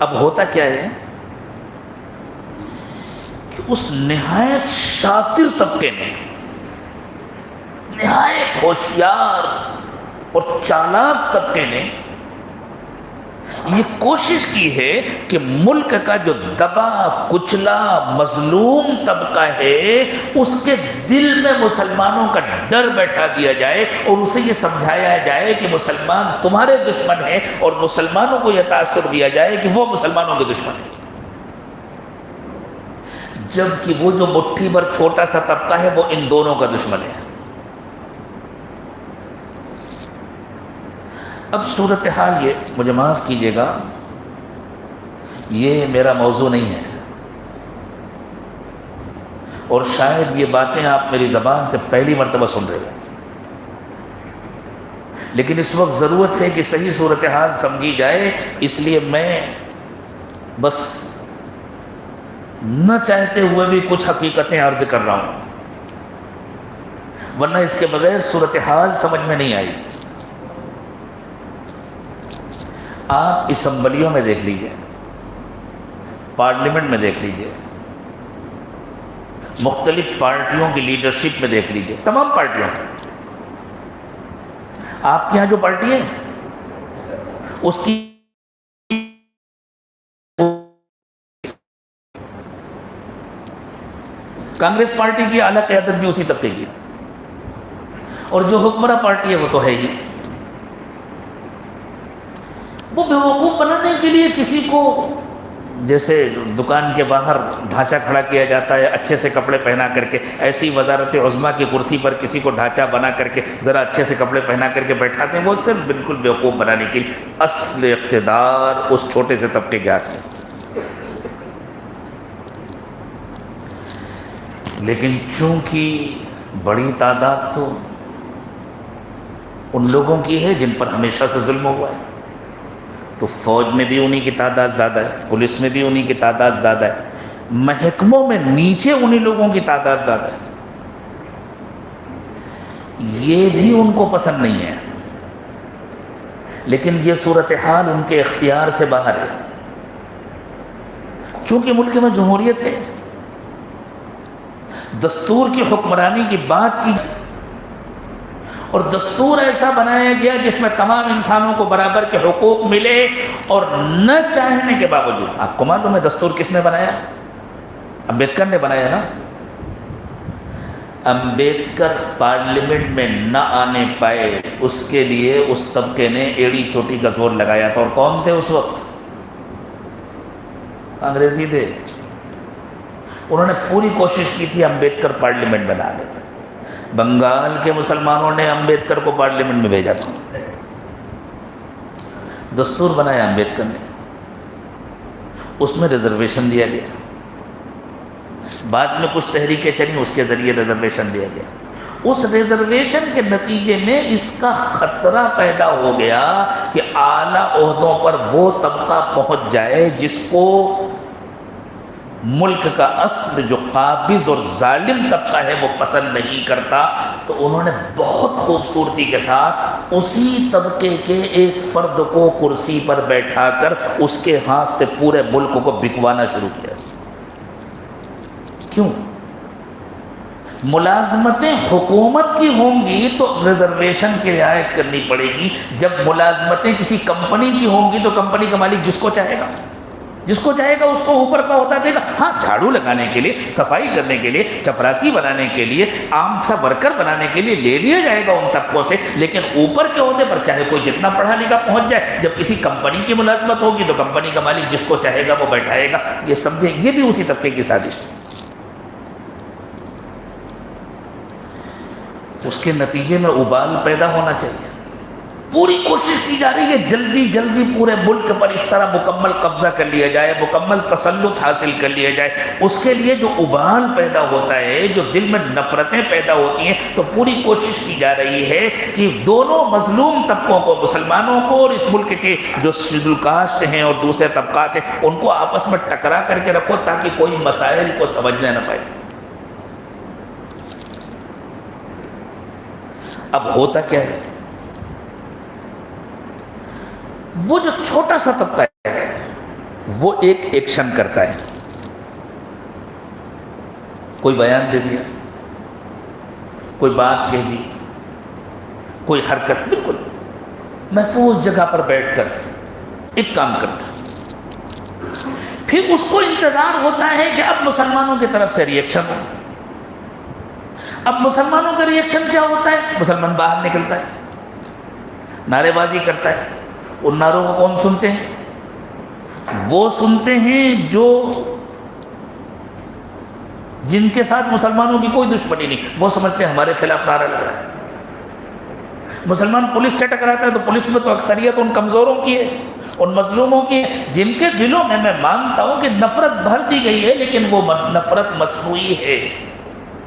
اب ہوتا کیا ہے کہ اس نہایت شاطر طبقے نے, نہایت ہوشیار اور چالاک طبقے نے یہ کوشش کی ہے کہ ملک کا جو دبا کچلا مظلوم طبقہ ہے اس کے دل میں مسلمانوں کا ڈر بیٹھا دیا جائے اور اسے یہ سمجھایا جائے کہ مسلمان تمہارے دشمن ہیں, اور مسلمانوں کو یہ تاثر دیا جائے کہ وہ مسلمانوں کے دشمن ہیں. جبکہ وہ جو مٹھی بھر چھوٹا سا طبقہ ہے وہ ان دونوں کا دشمن ہے. اب صورتحال یہ, مجھے معاف کیجیے گا, یہ میرا موضوع نہیں ہے اور شاید یہ باتیں آپ میری زبان سے پہلی مرتبہ سن رہے ہیں, لیکن اس وقت ضرورت ہے کہ صحیح صورتحال سمجھی جائے. اس لیے میں بس نہ چاہتے ہوئے بھی کچھ حقیقتیں عرض کر رہا ہوں, ورنہ اس کے بغیر صورتحال سمجھ میں نہیں آئی. آپ اسمبلیوں میں دیکھ لیجئے, پارلیمنٹ میں دیکھ لیجئے, مختلف پارٹیوں کی لیڈرشپ میں دیکھ لیجئے, تمام پارٹیوں میں. آپ کے یہاں جو پارٹی ہے اس کی کانگریس پارٹی کی اعلیٰ قیادت بھی اسی طبقے کی, اور جو حکمراں پارٹی ہے وہ تو ہے ہی. وہ بیوقوف بنانے کے لیے کسی کو, جیسے دکان کے باہر ڈھانچہ کھڑا کیا جاتا ہے اچھے سے کپڑے پہنا کر کے, ایسی وزارت عظمیٰ کی کرسی پر کسی کو ڈھانچہ بنا کر کے ذرا اچھے سے کپڑے پہنا کر کے بیٹھاتے ہیں, وہ صرف بالکل بیوقوف بنانے کے لیے. اصل اقتدار اس چھوٹے سے طبقے کے ہاتھ ہے. لیکن چونکہ بڑی تعداد تو ان لوگوں کی ہے جن پر ہمیشہ سے ظلم ہوا ہے, تو فوج میں بھی انہی کی تعداد زیادہ ہے, پولیس میں بھی انہی کی تعداد زیادہ ہے, محکموں میں نیچے انہی لوگوں کی تعداد زیادہ ہے. یہ بھی ان کو پسند نہیں ہے، لیکن یہ صورتحال ان کے اختیار سے باہر ہے۔ چونکہ ملک میں جمہوریت ہے، دستور کی حکمرانی کی بات کی، اور دستور ایسا بنایا گیا جس میں تمام انسانوں کو برابر کے حقوق ملے، اور نہ چاہنے کے باوجود۔ آپ کو معلوم ہے دستور کس نے بنایا؟ امبیڈکر نے بنایا نا۔ امبیڈکر پارلیمنٹ میں نہ آنے پائے، اس کے لیے اس طبقے نے ایڑی چوٹی کا زور لگایا تھا، اور کون تھے اس وقت؟ انگریزی تھے۔ انہوں نے پوری کوشش کی تھی امبیڈکر پارلیمنٹ میں لانے پر۔ بنگال کے مسلمانوں نے امبیڈکر کو پارلیمنٹ میں بھیجا تھا، دستور بنایا امبیڈکر نے، اس میں ریزرویشن دیا گیا، بعد میں کچھ تحریکیں چلیں اس کے ذریعے ریزرویشن دیا گیا۔ اس ریزرویشن کے نتیجے میں اس کا خطرہ پیدا ہو گیا کہ اعلیٰ عہدوں پر وہ طبقہ پہنچ جائے جس کو ملک کا اصل جو قابض اور ظالم طبقہ ہے وہ پسند نہیں کرتا۔ تو انہوں نے بہت خوبصورتی کے ساتھ اسی طبقے کے ایک فرد کو کرسی پر بیٹھا کر اس کے ہاتھ سے پورے ملک کو بکوانا شروع کیا۔ کیوں؟ ملازمتیں حکومت کی ہوں گی تو ریزرویشن کی رعایت کرنی پڑے گی، جب ملازمتیں کسی کمپنی کی ہوں گی تو کمپنی کا مالک جس کو چاہے گا اس کو اوپر کا ہوتا دے گا۔ ہاں، جھاڑو لگانے کے لیے، صفائی کرنے کے لیے، چپراسی بنانے کے لیے، عام سا ورکر بنانے کے لیے لے لیا جائے گا ان طبقوں سے، لیکن اوپر کے عہدے پر چاہے کوئی جتنا پڑھا لکھا پہنچ جائے، جب کسی کمپنی کی ملازمت ہوگی تو کمپنی کا مالک جس کو چاہے گا وہ بیٹھائے گا۔ یہ سمجھیں، یہ بھی اسی طبقے کی سازش ہے۔ اس کے نتیجے میں ابال پیدا ہونا چاہیے۔ پوری کوشش کی جا رہی ہے جلدی جلدی پورے ملک پر اس طرح مکمل قبضہ کر لیا جائے، مکمل تسلط حاصل کر لیا جائے۔ اس کے لیے جو ابال پیدا ہوتا ہے، جو دل میں نفرتیں پیدا ہوتی ہیں، تو پوری کوشش کی جا رہی ہے کہ دونوں مظلوم طبقوں کو، مسلمانوں کو اور اس ملک کے جو شیڈول کاسٹ ہیں اور دوسرے طبقات ہیں، ان کو آپس میں ٹکرا کر کے رکھو تاکہ کوئی مسائل کو سمجھنے نہ پائے۔ اب ہوتا کیا ہے؟ وہ جو چھوٹا سا طبقہ ہے وہ ایک ایکشن کرتا ہے، کوئی بیان دے دیا، کوئی بات کہہ دی، کوئی حرکت، بالکل محفوظ جگہ پر بیٹھ کر ایک کام کرتا ہے۔ پھر اس کو انتظار ہوتا ہے کہ اب مسلمانوں کی طرف سے ریئیکشن ہو۔ اب مسلمانوں کا ریئیکشن کیا ہوتا ہے؟ مسلمان باہر نکلتا ہے، نعرے بازی کرتا ہے۔ ان نعروں کو کون سنتے ہیں؟ وہ سنتے ہیں جو جن کے ساتھ مسلمانوں کی کوئی دشمنی نہیں، وہ سمجھتے ہیں ہمارے خلاف نعرہ لگ رہا ہے۔ مسلمان پولیس سے ٹکراتا ہے تو پولیس میں تو اکثریت ان کمزوروں کی ہے، ان مظلوموں کی ہے، جن کے دلوں میں مانتا ہوں کہ نفرت بھر دی گئی ہے، لیکن وہ نفرت مصنوعی ہے،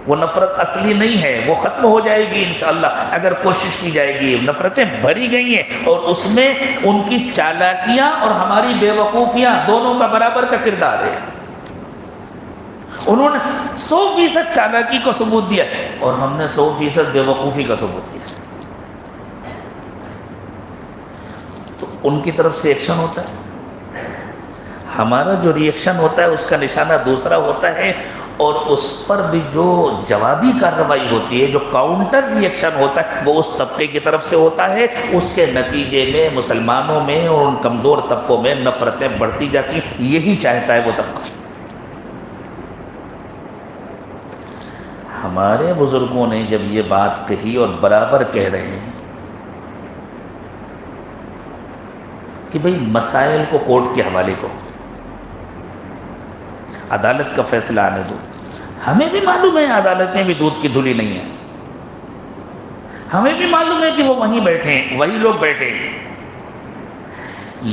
وہ نفرت اصلی نہیں ہے، وہ ختم ہو جائے گی انشاءاللہ اگر کوشش کی جائے گی۔ نفرتیں بھری گئی ہیں اور اس میں ان کی چالاکیاں اور ہماری بے وقوفیاں دونوں کا برابر کا کردار ہے۔ انہوں نے 100% چالاکی کو ثبوت دیا اور ہم نے 100% بے وقوفی کا ثبوت دیا۔ تو ان کی طرف سے ایکشن ہوتا ہے، ہمارا جو ری ایکشن ہوتا ہے اس کا نشانہ دوسرا ہوتا ہے، اور اس پر بھی جو جوابی کارروائی ہوتی ہے، جو کاؤنٹر ری ایکشن ہوتا ہے، وہ اس طبقے کی طرف سے ہوتا ہے۔ اس کے نتیجے میں مسلمانوں میں اور ان کمزور طبقوں میں نفرتیں بڑھتی جاتی ہیں۔ یہی چاہتا ہے وہ طبقہ۔ ہمارے بزرگوں نے جب یہ بات کہی اور برابر کہہ رہے ہیں کہ بھئی مسائل کو کورٹ کے حوالے کو، عدالت کا فیصلہ آنے دو۔ ہمیں بھی معلوم ہے عدالتیں بھی دودھ کی دھلی نہیں ہیں، ہمیں بھی معلوم ہے کہ وہ وہیں بیٹھے ہیں، وہی لوگ بیٹھے ہیں،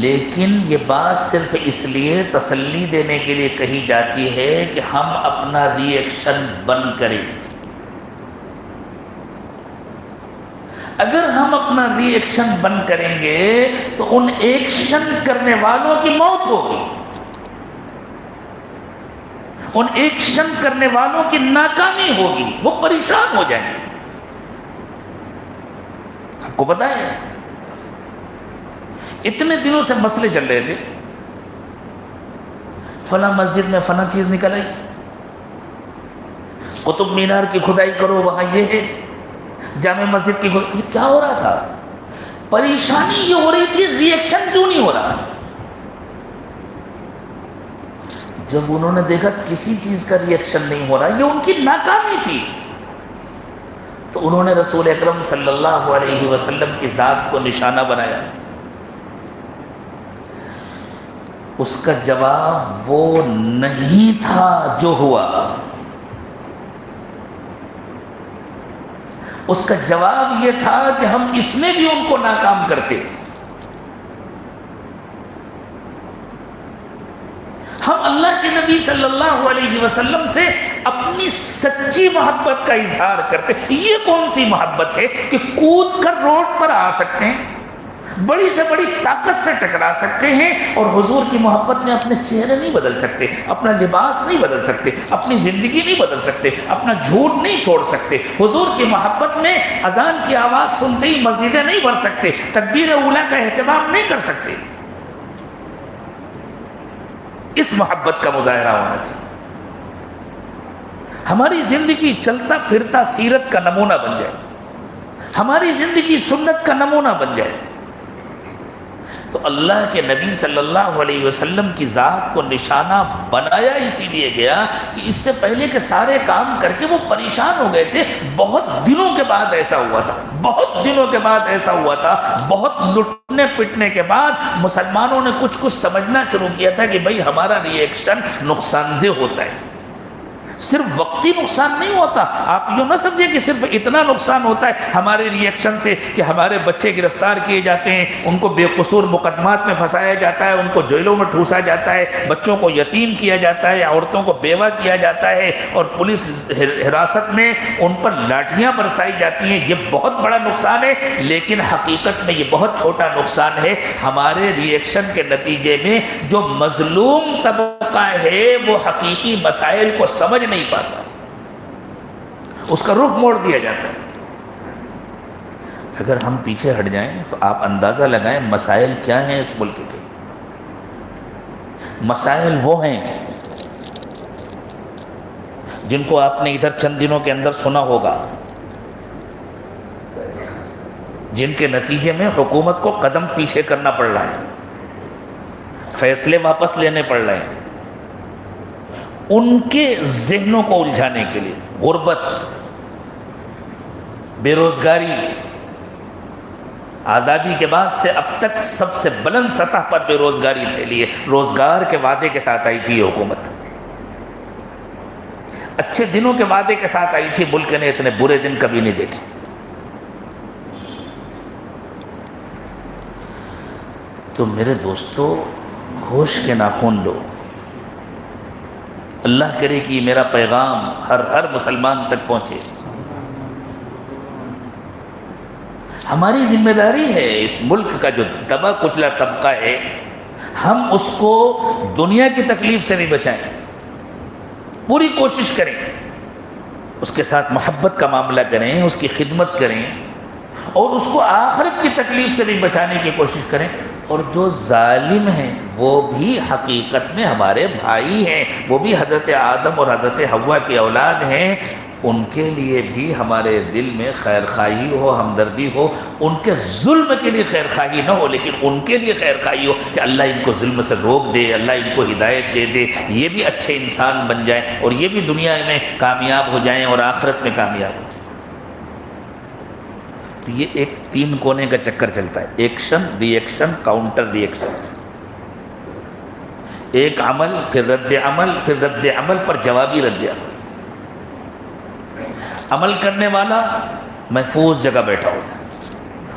لیکن یہ بات صرف اس لیے تسلی دینے کے لیے کہی جاتی ہے کہ ہم اپنا ری ایکشن بند کریں۔ اگر ہم اپنا ری ایکشن بند کریں گے تو ان ایکشن کرنے والوں کی موت ہوگی، ان ایکشن کرنے والوں کی ناکامی ہوگی، وہ پریشان ہو جائیں گے۔ کو پتہ ہے اتنے دنوں سے مسئلے چل رہے تھے، فلاں مسجد میں فلاں چیز نکل آئی، قطب مینار کی کھدائی کرو وہاں یہ ہے، جامع مسجد کی کھدائی، یہ کیا ہو رہا تھا؟ پریشانی یہ ہو رہی تھی ری ایکشن کیوں نہیں ہو رہا؟ جب انہوں نے دیکھا کسی چیز کا ری ایکشن نہیں ہو رہا، یہ ان کی ناکامی تھی، تو انہوں نے رسول اکرم صلی اللہ علیہ وسلم کی ذات کو نشانہ بنایا۔ اس کا جواب وہ نہیں تھا جو ہوا، اس کا جواب یہ تھا کہ ہم اس میں بھی ان کو ناکام کرتے، ہم اللہ کے نبی صلی اللہ علیہ وسلم سے اپنی سچی محبت کا اظہار کرتے۔ یہ کون سی محبت ہے کہ کود کر روڈ پر آ سکتے ہیں، بڑی سے بڑی طاقت سے ٹکرا سکتے ہیں، اور حضور کی محبت میں اپنے چہرے نہیں بدل سکتے، اپنا لباس نہیں بدل سکتے، اپنی زندگی نہیں بدل سکتے، اپنا جھوٹ نہیں چھوڑ سکتے، حضور کی محبت میں اذان کی آواز سنتے ہی مسجدیں نہیں بھر سکتے، تکبیر اولیٰ کا اہتمام نہیں کر سکتے۔ اس محبت کا مظاہرہ ہونا چاہیے، ہماری زندگی چلتا پھرتا سیرت کا نمونہ بن جائے، ہماری زندگی سنت کا نمونہ بن جائے۔ تو اللہ کے نبی صلی اللہ علیہ وسلم کی ذات کو نشانہ بنایا اسی لیے گیا کہ اس سے پہلے کے سارے کام کر کے وہ پریشان ہو گئے تھے، بہت دنوں کے بعد ایسا ہوا تھا، بہت دنوں کے بعد ایسا ہوا تھا، بہت لٹنے پٹنے کے بعد مسلمانوں نے کچھ سمجھنا شروع کیا تھا کہ بھئی ہمارا ری ایکشن نقصان دہ ہوتا ہے، صرف وقتی نقصان نہیں ہوتا۔ آپ یوں نہ سمجھیں کہ صرف اتنا نقصان ہوتا ہے ہمارے ری ایکشن سے کہ ہمارے بچے گرفتار کیے جاتے ہیں، ان کو بے قصور مقدمات میں پھنسایا جاتا ہے، ان کو جیلوں میں ٹھوسا جاتا ہے، بچوں کو یتیم کیا جاتا ہے، عورتوں کو بیوہ کیا جاتا ہے، اور پولیس حراست میں ان پر لاٹھیاں برسائی جاتی ہیں۔ یہ بہت بڑا نقصان ہے، لیکن حقیقت میں یہ بہت چھوٹا نقصان ہے۔ ہمارے ری ایکشن کے نتیجے میں جو مظلوم طبقہ ہے وہ حقیقی مسائل کو سمجھ نہیں پاتا، اس کا رخ موڑ دیا جاتا ہے۔ اگر ہم پیچھے ہٹ جائیں تو آپ اندازہ لگائیں مسائل کیا ہیں اس ملک کے۔ مسائل وہ ہیں جن کو آپ نے ادھر چند دنوں کے اندر سنا ہوگا، جن کے نتیجے میں حکومت کو قدم پیچھے کرنا پڑ رہا ہے، فیصلے واپس لینے پڑ رہے ہیں، ان کے ذہنوں کو الجھانے کے لیے۔ غربت، بے روزگاری، آزادی کے بعد سے اب تک سب سے بلند سطح پر بے روزگاری پھیلی ہے۔ روزگار کے وعدے کے ساتھ آئی تھی یہ حکومت، اچھے دنوں کے وعدے کے ساتھ آئی تھی، ملک نے اتنے برے دن کبھی نہیں دیکھے۔ تو میرے دوستو، ہوش کے ناخن لو۔ اللہ کرے کہ میرا پیغام ہر مسلمان تک پہنچے۔ ہماری ذمہ داری ہے اس ملک کا جو دبا کچلا طبقہ ہے، ہم اس کو دنیا کی تکلیف سے نہیں بچائیں، پوری کوشش کریں، اس کے ساتھ محبت کا معاملہ کریں، اس کی خدمت کریں، اور اس کو آخرت کی تکلیف سے بھی بچانے کی کوشش کریں۔ اور جو ظالم ہیں وہ بھی حقیقت میں ہمارے بھائی ہیں، وہ بھی حضرت آدم اور حضرت حوا کی اولاد ہیں، ان کے لیے بھی ہمارے دل میں خیر خواہی ہو، ہمدردی ہو، ان کے ظلم کے لیے خیر خواہی نہ ہو، لیکن ان کے لیے خیر خواہی ہو کہ اللہ ان کو ظلم سے روک دے، اللہ ان کو ہدایت دے دے، یہ بھی اچھے انسان بن جائیں، اور یہ بھی دنیا میں کامیاب ہو جائیں اور آخرت میں کامیاب ہو جائیں۔ تو یہ ایک 3 کونے کا چکر چلتا ہے، ایکشن، ری ایکشن، کاؤنٹر ری ایکشن۔ ایک عمل، پھر رد عمل، پھر رد عمل پر جوابی رد عمل۔ عمل کرنے والا محفوظ جگہ بیٹھا ہوتا ہے،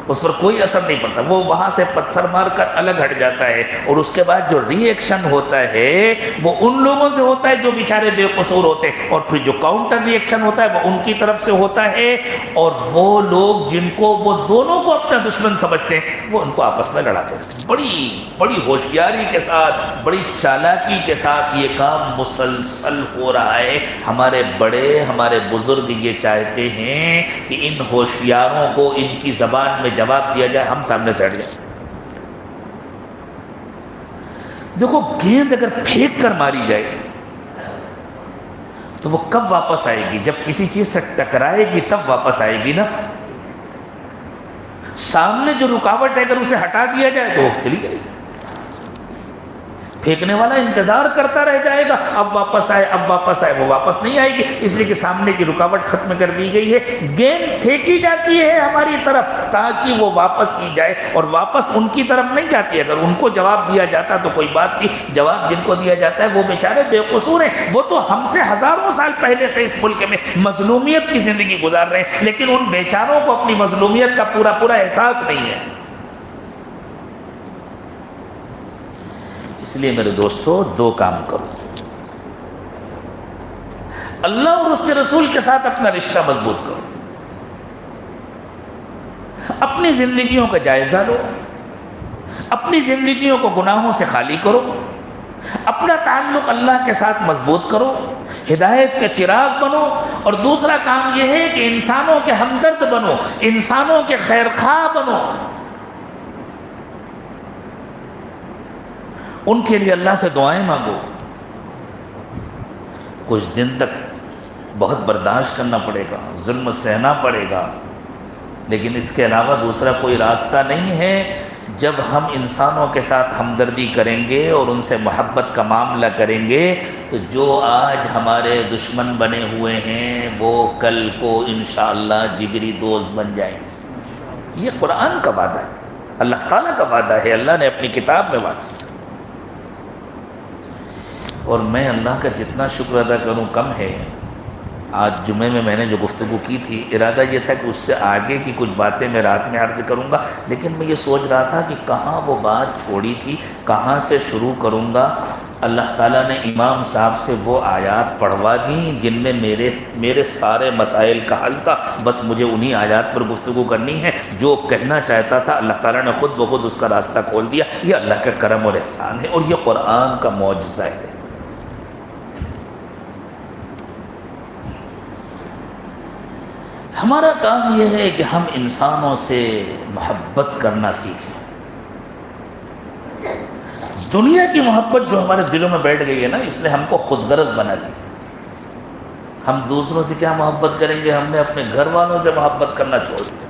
اس پر کوئی اثر نہیں پڑتا، وہ وہاں سے پتھر مار کر الگ ہٹ جاتا ہے، اور اس کے بعد جو ری ایکشن ہوتا ہے وہ ان لوگوں سے ہوتا ہے جو بیچارے بے قصور ہوتے ہیں، اور پھر جو کاؤنٹر ری ایکشن ہوتا ہے وہ ان کی طرف سے ہوتا ہے، اور وہ لوگ جن کو وہ دونوں کو اپنا دشمن سمجھتے ہیں وہ ان کو آپس میں لڑاتے ہیں۔ بڑی ہوشیاری کے ساتھ، بڑی چالاکی کے ساتھ یہ کام مسلسل ہو رہا ہے۔ ہمارے بڑے، ہمارے بزرگ یہ چاہتے ہیں کہ ان ہوشیاروں کو ان کی زبان میں جواب دیا جائے، ہم سامنے سے ہٹ جائیں۔ دیکھو گیند اگر پھینک کر ماری جائے تو وہ کب واپس آئے گی؟ جب کسی چیز سے ٹکرائے گی تب واپس آئے گی نا۔ سامنے جو رکاوٹ ہے اگر اسے ہٹا دیا جائے تو وہ چلی جائے گی۔ پھینکنے والا انتظار کرتا رہ جائے گا، اب واپس آئے اب واپس آئے، وہ واپس نہیں آئے گی، اس لیے کہ سامنے کی رکاوٹ ختم کر دی گئی ہے۔ گیند پھینکی جاتی ہے ہماری طرف تاکہ وہ واپس کی جائے، اور واپس ان کی طرف نہیں جاتی۔ اگر ان کو جواب دیا جاتا تو کوئی بات تھی، جواب جن کو دیا جاتا ہے وہ بیچارے بے قصور ہیں، وہ تو ہم سے ہزاروں سال پہلے سے اس ملک میں مظلومیت کی زندگی گزار رہے ہیں، لیکن ان بیچاروں کو اپنی مظلومیت کا پورا احساس نہیں ہے۔ اس لیے میرے دوستو دو کام کرو، اللہ اور اس کے رسول کے ساتھ اپنا رشتہ مضبوط کرو، اپنی زندگیوں کا جائزہ لو، اپنی زندگیوں کو گناہوں سے خالی کرو، اپنا تعلق اللہ کے ساتھ مضبوط کرو، ہدایت کے چراغ بنو، اور دوسرا کام یہ ہے کہ انسانوں کے ہمدرد بنو، انسانوں کے خیر خواہ بنو، ان کے لیے اللہ سے دعائیں مانگو۔ کچھ دن تک بہت برداشت کرنا پڑے گا، ظلم سہنا پڑے گا، لیکن اس کے علاوہ دوسرا کوئی راستہ نہیں ہے۔ جب ہم انسانوں کے ساتھ ہمدردی کریں گے اور ان سے محبت کا معاملہ کریں گے تو جو آج ہمارے دشمن بنے ہوئے ہیں وہ کل کو انشاءاللہ جگری دوست بن جائیں گے۔ یہ قرآن کا وعدہ ہے، اللہ تعالیٰ کا وعدہ ہے، اللہ نے اپنی کتاب میں وعدہ۔ اور میں اللہ کا جتنا شکر ادا کروں کم ہے۔ آج جمعے میں نے جو گفتگو کی تھی، ارادہ یہ تھا کہ اس سے آگے کی کچھ باتیں میں رات میں عرض کروں گا، لیکن میں یہ سوچ رہا تھا کہ کہاں وہ بات چھوڑی تھی، کہاں سے شروع کروں گا۔ اللہ تعالیٰ نے امام صاحب سے وہ آیات پڑھوا دیں جن میں میرے سارے مسائل کا حل تھا، بس مجھے انہی آیات پر گفتگو کرنی ہے۔ جو کہنا چاہتا تھا اللہ تعالیٰ نے خود بخود اس کا راستہ کھول دیا۔ یہ اللہ کا کرم اور احسان ہے، اور یہ قرآن کا معجزہ ہے۔ ہمارا کام یہ ہے کہ ہم انسانوں سے محبت کرنا سیکھیں۔ دنیا کی محبت جو ہمارے دلوں میں بیٹھ گئی ہے نا، اس نے ہم کو خود غرض بنا دی۔ ہم دوسروں سے کیا محبت کریں گے؟ ہم نے اپنے گھر والوں سے محبت کرنا چھوڑ دیا۔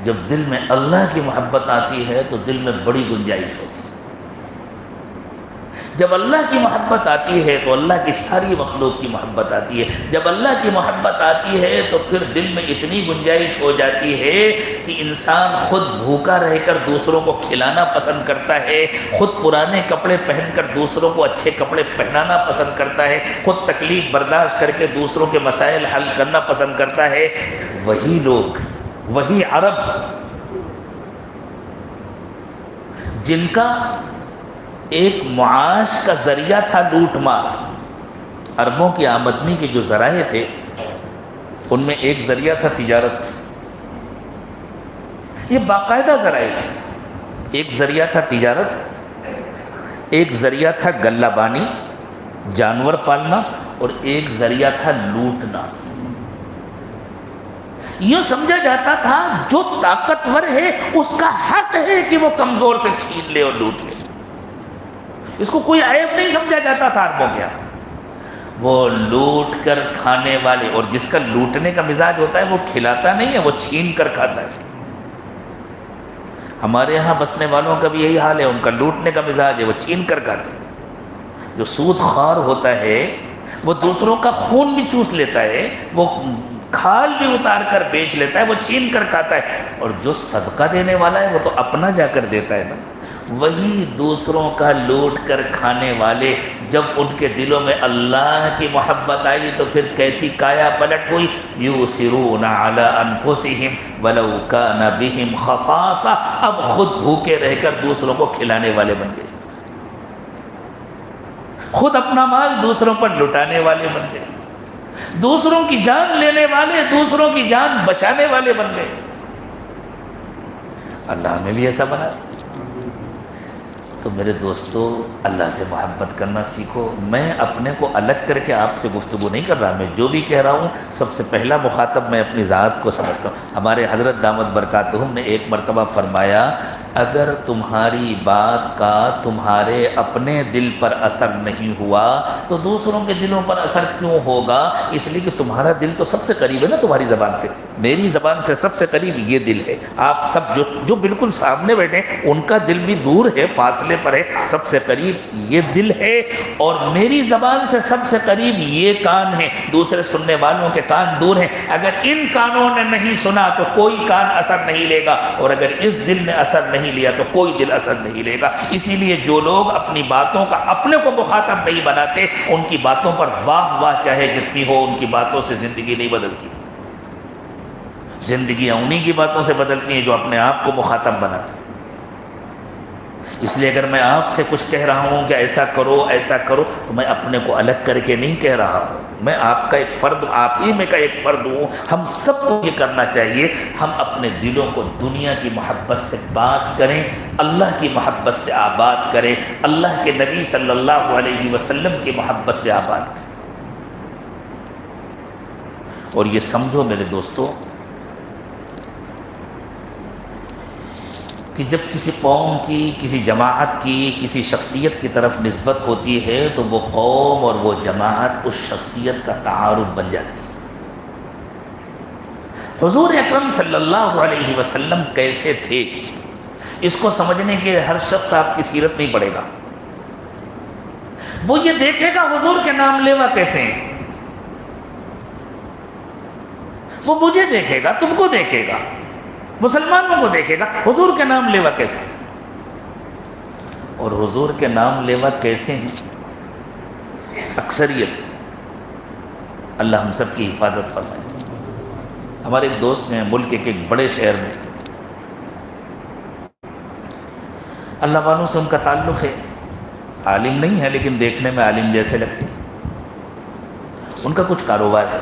جب دل میں اللہ کی محبت آتی ہے تو دل میں بڑی گنجائش ہوتی ہے۔ جب اللہ کی محبت آتی ہے تو اللہ کی ساری مخلوق کی محبت آتی ہے۔ جب اللہ کی محبت آتی ہے تو پھر دل میں اتنی گنجائش ہو جاتی ہے کہ انسان خود بھوکا رہ کر دوسروں کو کھلانا پسند کرتا ہے، خود پرانے کپڑے پہن کر دوسروں کو اچھے کپڑے پہنانا پسند کرتا ہے، خود تکلیف برداشت کر کے دوسروں کے مسائل حل کرنا پسند کرتا ہے۔ وہی لوگ، وہی عرب جن کا ایک معاش کا ذریعہ تھا لوٹ مار، عربوں کی آمدنی کے جو ذرائع تھے ان میں ایک ذریعہ تھا تجارت۔ یہ باقاعدہ ذرائع تھے۔ ایک ذریعہ تھا تجارت، ایک ذریعہ تھا غلہ بانی، جانور پالنا، اور ایک ذریعہ تھا لوٹنا۔ یہ سمجھا جاتا تھا جو طاقتور ہے اس کا حق ہے کہ وہ کمزور سے چھین لے اور لوٹ لے، اس کو کوئی عیب نہیں سمجھا جاتا تھا عربوں کے یہاں۔ وہ لوٹ کر کھانے والے، اور جس کا لوٹنے کا مزاج ہوتا ہے وہ کھلاتا نہیں ہے، وہ چھین کر کھاتا ہے۔ ہمارے یہاں بسنے والوں کا بھی یہی حال ہے، ان کا لوٹنے کا مزاج ہے، وہ چھین کر کھاتے ہیں۔ جو سود خوار ہوتا ہے وہ دوسروں کا خون بھی چوس لیتا ہے، وہ کھال بھی اتار کر بیچ لیتا ہے، وہ چھین کر کھاتا ہے، اور جو صدقہ دینے والا ہے وہ تو اپنا جا کر دیتا ہے نا۔ وہی دوسروں کا لوٹ کر کھانے والے، جب ان کے دلوں میں اللہ کی محبت آئی تو پھر کیسی کایا پلٹ ہوئی۔ یؤثرون علی انفسہم ولو کان بہم خصاصہ، اب خود بھوکے رہ کر دوسروں کو کھلانے والے بن گئے، خود اپنا مال دوسروں پر لٹانے والے بن گئے، دوسروں کی جان لینے والے، دوسروں کی جان بچانے والے بن گئے۔ اللہ ہمیں بھی ایسا بنا۔ تو تو میرے دوستو اللہ سے محبت کرنا سیکھو. میں اپنے کو الگ کر کے آپ سے گفتگو نہیں کر رہا. میں جو بھی کہہ رہا ہوں سب سے پہلا مخاطب میں اپنی ذات کو سمجھتا ہوں. ہمارے حضرت دامت برکاتہم نے ایک مرتبہ فرمایا اگر تمہاری بات کا تمہارے اپنے دل پر اثر نہیں ہوا تو دوسروں کے دلوں پر اثر کیوں ہوگا؟ اس لیے کہ تمہارا دل تو سب سے قریب ہے نا تمہاری زبان سے. میری زبان سے سب سے قریب یہ دل ہے. آپ سب جو بالکل سامنے بیٹھے ان کا دل بھی دور ہے, فاصلے پر ہے. سب سے قریب یہ دل ہے اور میری زبان سے سب سے قریب یہ کان ہے. دوسرے سننے والوں کے کان دور ہیں. اگر ان کانوں نے نہیں سنا تو کوئی کان اثر نہیں لے گا, اور اگر اس دل نے اثر نہیں لیا تو کوئی دل اثر نہیں لے گا. اسی لیے جو لوگ اپنی باتوں کا اپنے کو مخاطب نہیں بناتے ان کی باتوں پر واہ واہ چاہے جتنی ہو, ان کی باتوں سے زندگی نہیں بدلتی. زندگیاں انہی کی باتوں سے بدلتی ہیں جو اپنے آپ کو مخاطب بناتے. اس لیے اگر میں آپ سے کچھ کہہ رہا ہوں کہ ایسا کرو تو میں اپنے کو الگ کر کے نہیں کہہ رہا ہوں. میں آپ کا ایک فرد, آپ ہی میں کا ایک فرد ہوں. ہم سب کو یہ کرنا چاہیے ہم اپنے دلوں کو دنیا کی محبت سے بات کریں, اللہ کی محبت سے آباد کریں, اللہ کے نبی صلی اللہ علیہ وسلم کی محبت سے آباد کریں. اور یہ سمجھو میرے دوستو کہ جب کسی قوم کی, کسی جماعت کی, کسی شخصیت کی طرف نسبت ہوتی ہے تو وہ قوم اور وہ جماعت اس شخصیت کا تعارف بن جاتی ہے. حضور اکرم صلی اللہ علیہ وسلم کیسے تھے اس کو سمجھنے کے ہر شخص آپ کی سیرت نہیں پڑے گا. وہ یہ دیکھے گا حضور کے نام لیوا کیسے ہیں, وہ مجھے دیکھے گا, تم کو دیکھے گا, مسلمانوں کو دیکھے گا حضور کے نام لیوا کیسے. اور حضور کے نام لیوا کیسے ہیں اکثریت, اللہ ہم سب کی حفاظت فرمائے. ہمارے ایک دوست ہیں ملک کے ایک بڑے شہر میں, اللہ والوں سے ان کا تعلق ہے, عالم نہیں ہے لیکن دیکھنے میں عالم جیسے لگتے ہیں. ان کا کچھ کاروبار ہے,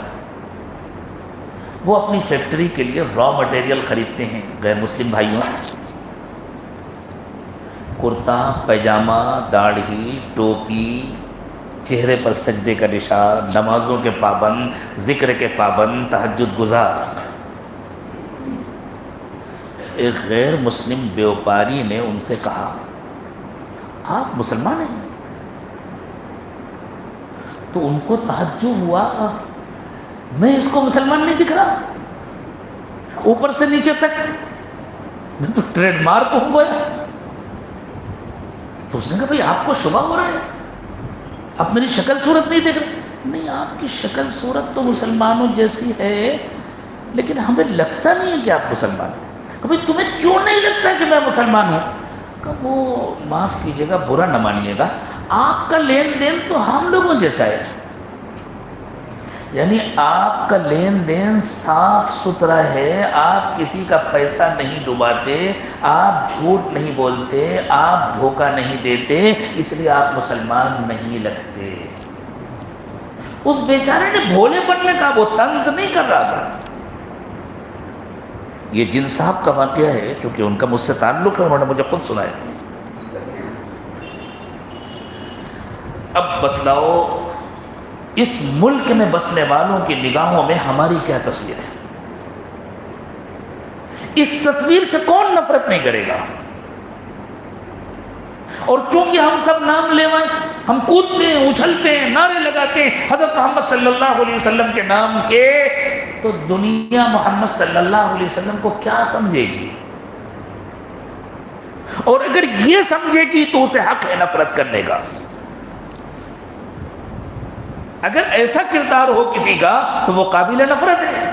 وہ اپنی فیکٹری کے لیے را مٹیریل خریدتے ہیں غیر مسلم بھائیوں سے. کرتا پیجامہ, داڑھی, ٹوپی, چہرے پر سجدے کا نشان, نمازوں کے پابند, ذکر کے پابند, تہجد گزار. ایک غیر مسلم بیوپاری نے ان سے کہا آپ مسلمان ہیں؟ تو ان کو تعجب ہوا, میں اس کو مسلمان نہیں دکھ رہا, اوپر سے نیچے تک میں تو ٹریڈ مارک ہوں گیا. تو اس نے کہا بھئی آپ کو شبہ ہو رہا ہے, آپ میری شکل صورت نہیں دیکھ رہے؟ نہیں, آپ کی شکل صورت تو مسلمانوں جیسی ہے لیکن ہمیں لگتا نہیں ہے کہ آپ مسلمان ہیں. کہ بھئی تمہیں کیوں نہیں لگتا کہ میں مسلمان ہوں؟ کہ وہ معاف کیجیے گا, برا نہ مانیے گا, آپ کا لین دین تو ہم لوگوں جیسا ہے. یعنی آپ کا لین دین صاف ستھرا ہے, آپ کسی کا پیسہ نہیں ڈباتے, آپ جھوٹ نہیں بولتے, آپ دھوکہ نہیں دیتے, اس لیے آپ مسلمان نہیں لگتے. اس بیچارے نے بھولے پن میں کہا, وہ طنز نہیں کر رہا تھا. یہ جن صاحب کا واقعہ ہے چونکہ ان کا مجھ سے تعلق ہے, انہوں نے مجھے خود سنایا. اب بتلاؤ اس ملک میں بسنے والوں کی نگاہوں میں ہماری کیا تصویر ہے؟ اس تصویر سے کون نفرت نہیں کرے گا؟ اور چونکہ ہم سب نام لیوائیں, ہم کودتے ہیں, اچھلتے ہیں, نعرے لگاتے ہیں حضرت محمد صلی اللہ علیہ وسلم کے نام کے, تو دنیا محمد صلی اللہ علیہ وسلم کو کیا سمجھے گی؟ اور اگر یہ سمجھے گی تو اسے حق ہے نفرت کرنے کا. اگر ایسا کردار ہو کسی کا تو وہ قابل نفرت ہے.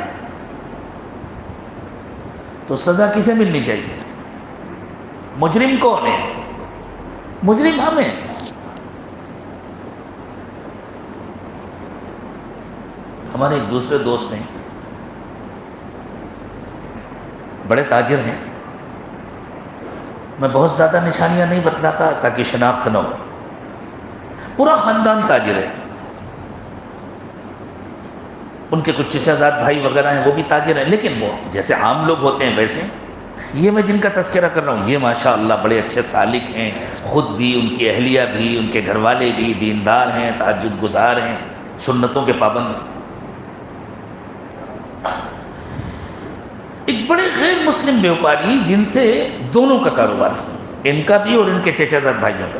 تو سزا کسے ملنی چاہیے؟ مجرم کون ہے؟ مجرم ہم ہیں. ہمارے ایک دوسرے دوست ہیں, بڑے تاجر ہیں. میں بہت زیادہ نشانیاں نہیں بتلاتا تاکہ شناخت نہ ہو. پورا خاندان تاجر ہے. ان کے کچھ چچا زاد بھائی وغیرہ ہیں وہ بھی تاجر ہیں, لیکن وہ جیسے عام لوگ ہوتے ہیں ویسے. یہ میں جن کا تذکرہ کر رہا ہوں یہ ماشاءاللہ بڑے اچھے سالک ہیں، خود بھی، ان کی اہلیہ بھی، ان کے گھر والے بھی دیندار ہیں، تہجد گزار ہیں، سنتوں کے پابند ہیں۔ ایک بڑے غیر مسلم بیوپاری جن سے دونوں کا کاروبار، ان کا بھی اور ان کے چچا زاد بھائیوں کا،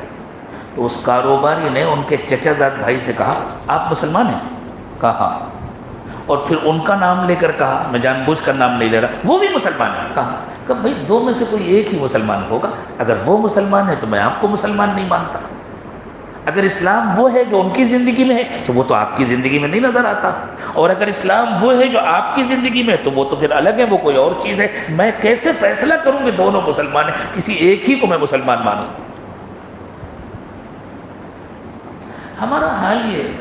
تو اس کاروباری نے ان کے چچا زاد بھائی سے کہا آپ مسلمان ہیں؟ کہا ہاں، اور پھر ان کا نام لے کر کہا، میں جان بوجھ کر نام نہیں لے رہا، وہ بھی مسلمان ہے؟ کہا کہ بھائی دو میں سے کوئی ایک ہی مسلمان ہوگا، اگر وہ مسلمان ہے تو میں آپ کو مسلمان نہیں مانتا، اگر اسلام وہ ہے جو ان کی زندگی میں ہے تو وہ تو آپ کی زندگی میں نہیں نظر آتا، اور اگر اسلام وہ ہے جو آپ کی زندگی میں ہے تو وہ تو پھر الگ ہے، وہ کوئی اور چیز ہے، میں کیسے فیصلہ کروں کہ دونوں مسلمان ہیں، کسی ایک ہی کو میں مسلمان مانوں؟ ہمارا حال یہ ہے،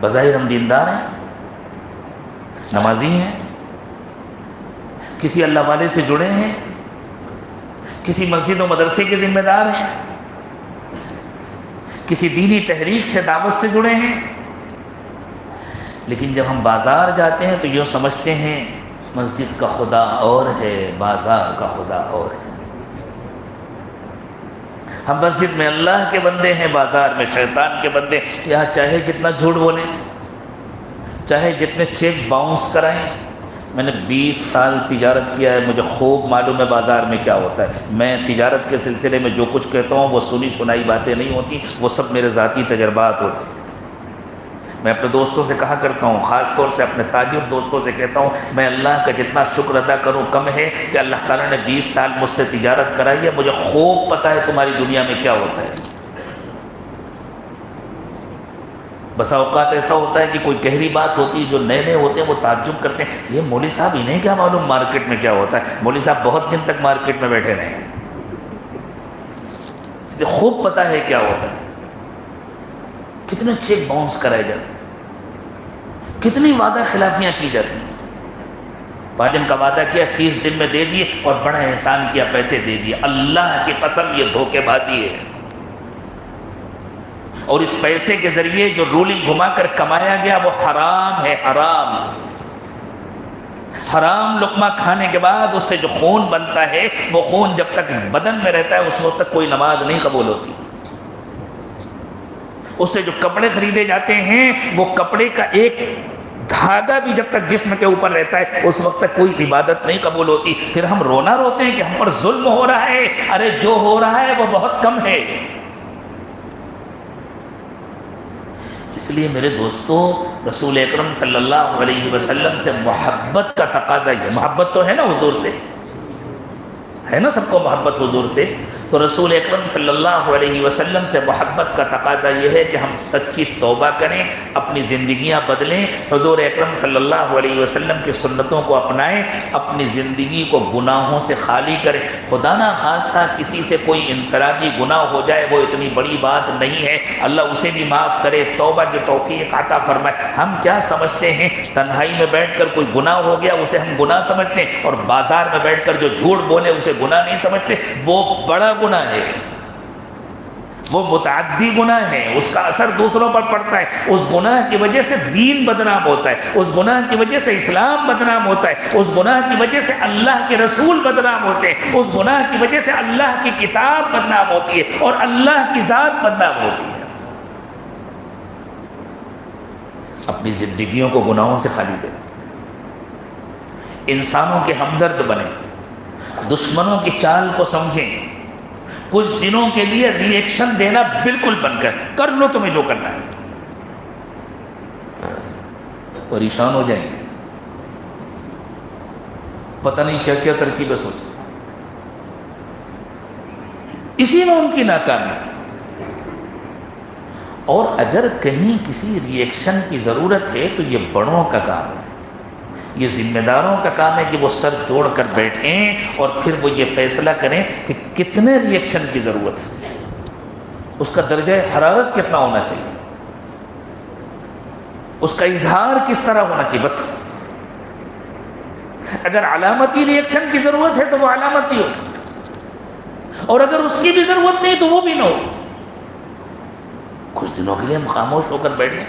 بظاہر ہم دیندار ہیں، نمازی ہیں، کسی اللہ والے سے جڑے ہیں، کسی مسجد و مدرسے کے ذمہ دار ہیں، کسی دینی تحریک سے دعوت سے جڑے ہیں، لیکن جب ہم بازار جاتے ہیں تو یوں سمجھتے ہیں مسجد کا خدا اور ہے، بازار کا خدا اور ہے۔ ہم مسجد میں اللہ کے بندے ہیں، بازار میں شیطان کے بندے۔ یہاں چاہے جتنا جھوٹ بولیں، چاہے جتنے چیک باؤنس کرائیں، میں نے 20 سال تجارت کیا ہے، مجھے خوب معلوم ہے بازار میں کیا ہوتا ہے۔ میں تجارت کے سلسلے میں جو کچھ کہتا ہوں وہ سنی سنائی باتیں نہیں ہوتی، وہ سب میرے ذاتی تجربات ہوتے ہیں۔ میں اپنے دوستوں سے کہا کرتا ہوں، خاص طور سے اپنے تاجر دوستوں سے کہتا ہوں، میں اللہ کا جتنا شکر ادا کروں کم ہے کہ اللہ تعالیٰ نے 20 سال مجھ سے تجارت کرائی ہے، مجھے خوب پتہ ہے تمہاری دنیا میں کیا ہوتا ہے۔ بسا اوقات ایسا ہوتا ہے کہ کوئی گہری بات ہوتی ہے، جو نئے نئے ہوتے ہیں وہ تعجب کرتے ہیں، یہ مولوی صاحب انہیں کیا معلوم مارکیٹ میں کیا ہوتا ہے؟ مولوی صاحب بہت دن تک مارکیٹ میں بیٹھے رہے ہیں، اس لیے خوب پتہ ہے کیا ہوتا ہے، کتنے چیک باؤنس کرائے جاتے ہیں، کتنی وعدہ خلافیاں کی جاتی ہیں۔ 5 دن کا وعدہ کیا 30 دن میں دے دیے، اور بڑا احسان کیا پیسے دے دیے۔ اللہ کی قسم یہ دھوکے بازی ہے، اور اس پیسے کے ذریعے جو رولنگ گھما کر کمایا گیا وہ حرام ہے، حرام حرام لقمہ کھانے کے بعد اس سے جو خون بنتا ہے، وہ خون جب تک بدن میں رہتا ہے اس وقت تک کوئی نماز نہیں قبول ہوتی۔ اس سے جو کپڑے خریدے جاتے ہیں، وہ کپڑے کا ایک دھاگا بھی جب تک جسم کے اوپر رہتا ہے اس وقت تک کوئی عبادت نہیں قبول ہوتی۔ پھر ہم رونا روتے ہیں کہ ہم پر ظلم ہو رہا ہے، ارے جو ہو رہا ہے وہ بہت کم ہے۔ اس لیے میرے دوستو، رسول اکرم صلی اللہ علیہ وسلم سے محبت کا تقاضا یہ، محبت تو ہے نا حضور سے، ہے نا سب کو محبت حضور سے، تو رسول اکرم صلی اللہ علیہ وسلم سے محبت کا تقاضا یہ ہے کہ ہم سچی توبہ کریں، اپنی زندگیاں بدلیں، حضور اکرم صلی اللہ علیہ وسلم کی سنتوں کو اپنائیں، اپنی زندگی کو گناہوں سے خالی کریں۔ خدا نہ خواستہ کسی سے کوئی انفرادی گناہ ہو جائے وہ اتنی بڑی بات نہیں ہے، اللہ اسے بھی معاف کرے، توبہ کی توفیق عطا فرمائے۔ ہم کیا سمجھتے ہیں، تنہائی میں بیٹھ کر کوئی گناہ ہو گیا اسے ہم گناہ سمجھتے ہیں، اور بازار میں بیٹھ کر جو جھوٹ بولے اسے گناہ نہیں سمجھتے۔ وہ بڑا گناہ ہے، وہ متعدی گناہ ہے، اس کا اثر دوسروں پر پڑتا ہے، اس گناہ کی وجہ سے دین بدنام ہوتا ہے، اس گناہ کی وجہ سے اسلام بدنام ہوتا ہے، اس گناہ کی وجہ سے اللہ کے رسول بدنام ہوتے ہیں، اس گناہ کی وجہ سے اللہ کی کتاب بدنام ہوتی ہے، اور اللہ کی ذات بدنام ہوتی ہے۔ اپنی زندگیوں کو گناہوں سے خالی کریں، انسانوں کے ہمدرد بنیں، دشمنوں کی چال کو سمجھیں، کچھ دنوں کے لیے ری ایکشن دینا بالکل بند کر لو، تمہیں جو کرنا ہے، پریشان ہو جائیں گے، پتہ نہیں کیا کیا ترکیبیں سوچیں، اسی میں ان کی ناکامی۔ اور اگر کہیں کسی ری ایکشن کی ضرورت ہے تو یہ بڑوں کا کام ہے، یہ ذمہ داروں کا کام ہے کہ وہ سر جوڑ کر بیٹھیں اور پھر وہ یہ فیصلہ کریں کہ کتنے ری ایکشن کی ضرورت ہے، اس کا درجہ حرارت کتنا ہونا چاہیے، اس کا اظہار کس طرح ہونا چاہیے۔ بس اگر علامتی ری ایکشن کی ضرورت ہے تو وہ علامتی ہو، اور اگر اس کی بھی ضرورت نہیں تو وہ بھی نہ ہو۔ کچھ دنوں کے لیے ہم خاموش ہو کر بیٹھ گئے،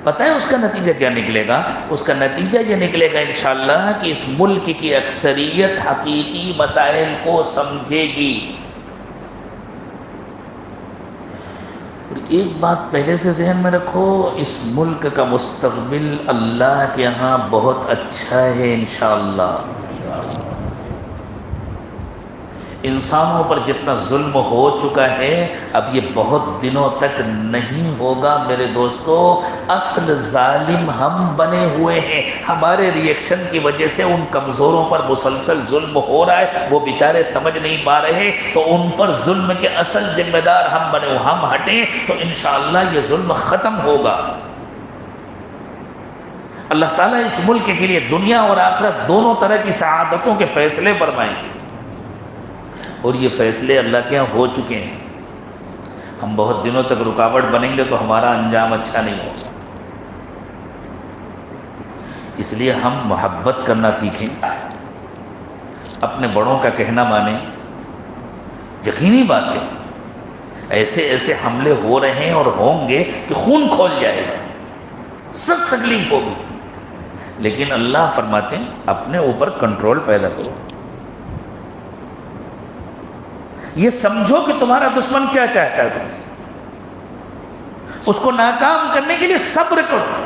پتہ ہے اس کا نتیجہ کیا نکلے گا؟ اس کا نتیجہ یہ نکلے گا انشاءاللہ کہ اس ملک کی اکثریت حقیقی مسائل کو سمجھے گی۔ اور ایک بات پہلے سے ذہن میں رکھو، اس ملک کا مستقبل اللہ کے یہاں بہت اچھا ہے انشاءاللہ۔ انسانوں پر جتنا ظلم ہو چکا ہے اب یہ بہت دنوں تک نہیں ہوگا میرے دوستو۔ اصل ظالم ہم بنے ہوئے ہیں، ہمارے ریئیکشن کی وجہ سے ان کمزوروں پر مسلسل ظلم ہو رہا ہے، وہ بیچارے سمجھ نہیں پا رہے، تو ان پر ظلم کے اصل ذمہ دار ہم بنے ہوئے، ہم ہٹیں تو انشاءاللہ یہ ظلم ختم ہوگا۔ اللہ تعالیٰ اس ملک کے لیے دنیا اور آخرت دونوں طرح کی سعادتوں کے فیصلے فرمائیں گے، اور یہ فیصلے اللہ کے یہاں ہو چکے ہیں۔ ہم بہت دنوں تک رکاوٹ بنیں گے تو ہمارا انجام اچھا نہیں ہوگا، اس لیے ہم محبت کرنا سیکھیں، اپنے بڑوں کا کہنا مانیں۔ یقینی بات ہے ایسے ایسے حملے ہو رہے ہیں اور ہوں گے کہ خون کھول جائے گا، سخت تکلیف ہوگی، لیکن اللہ فرماتے ہیں اپنے اوپر کنٹرول پیدا کرو۔ یہ سمجھو کہ تمہارا دشمن کیا چاہتا ہے تم سے، اس کو ناکام کرنے کے لیے صبر کرو،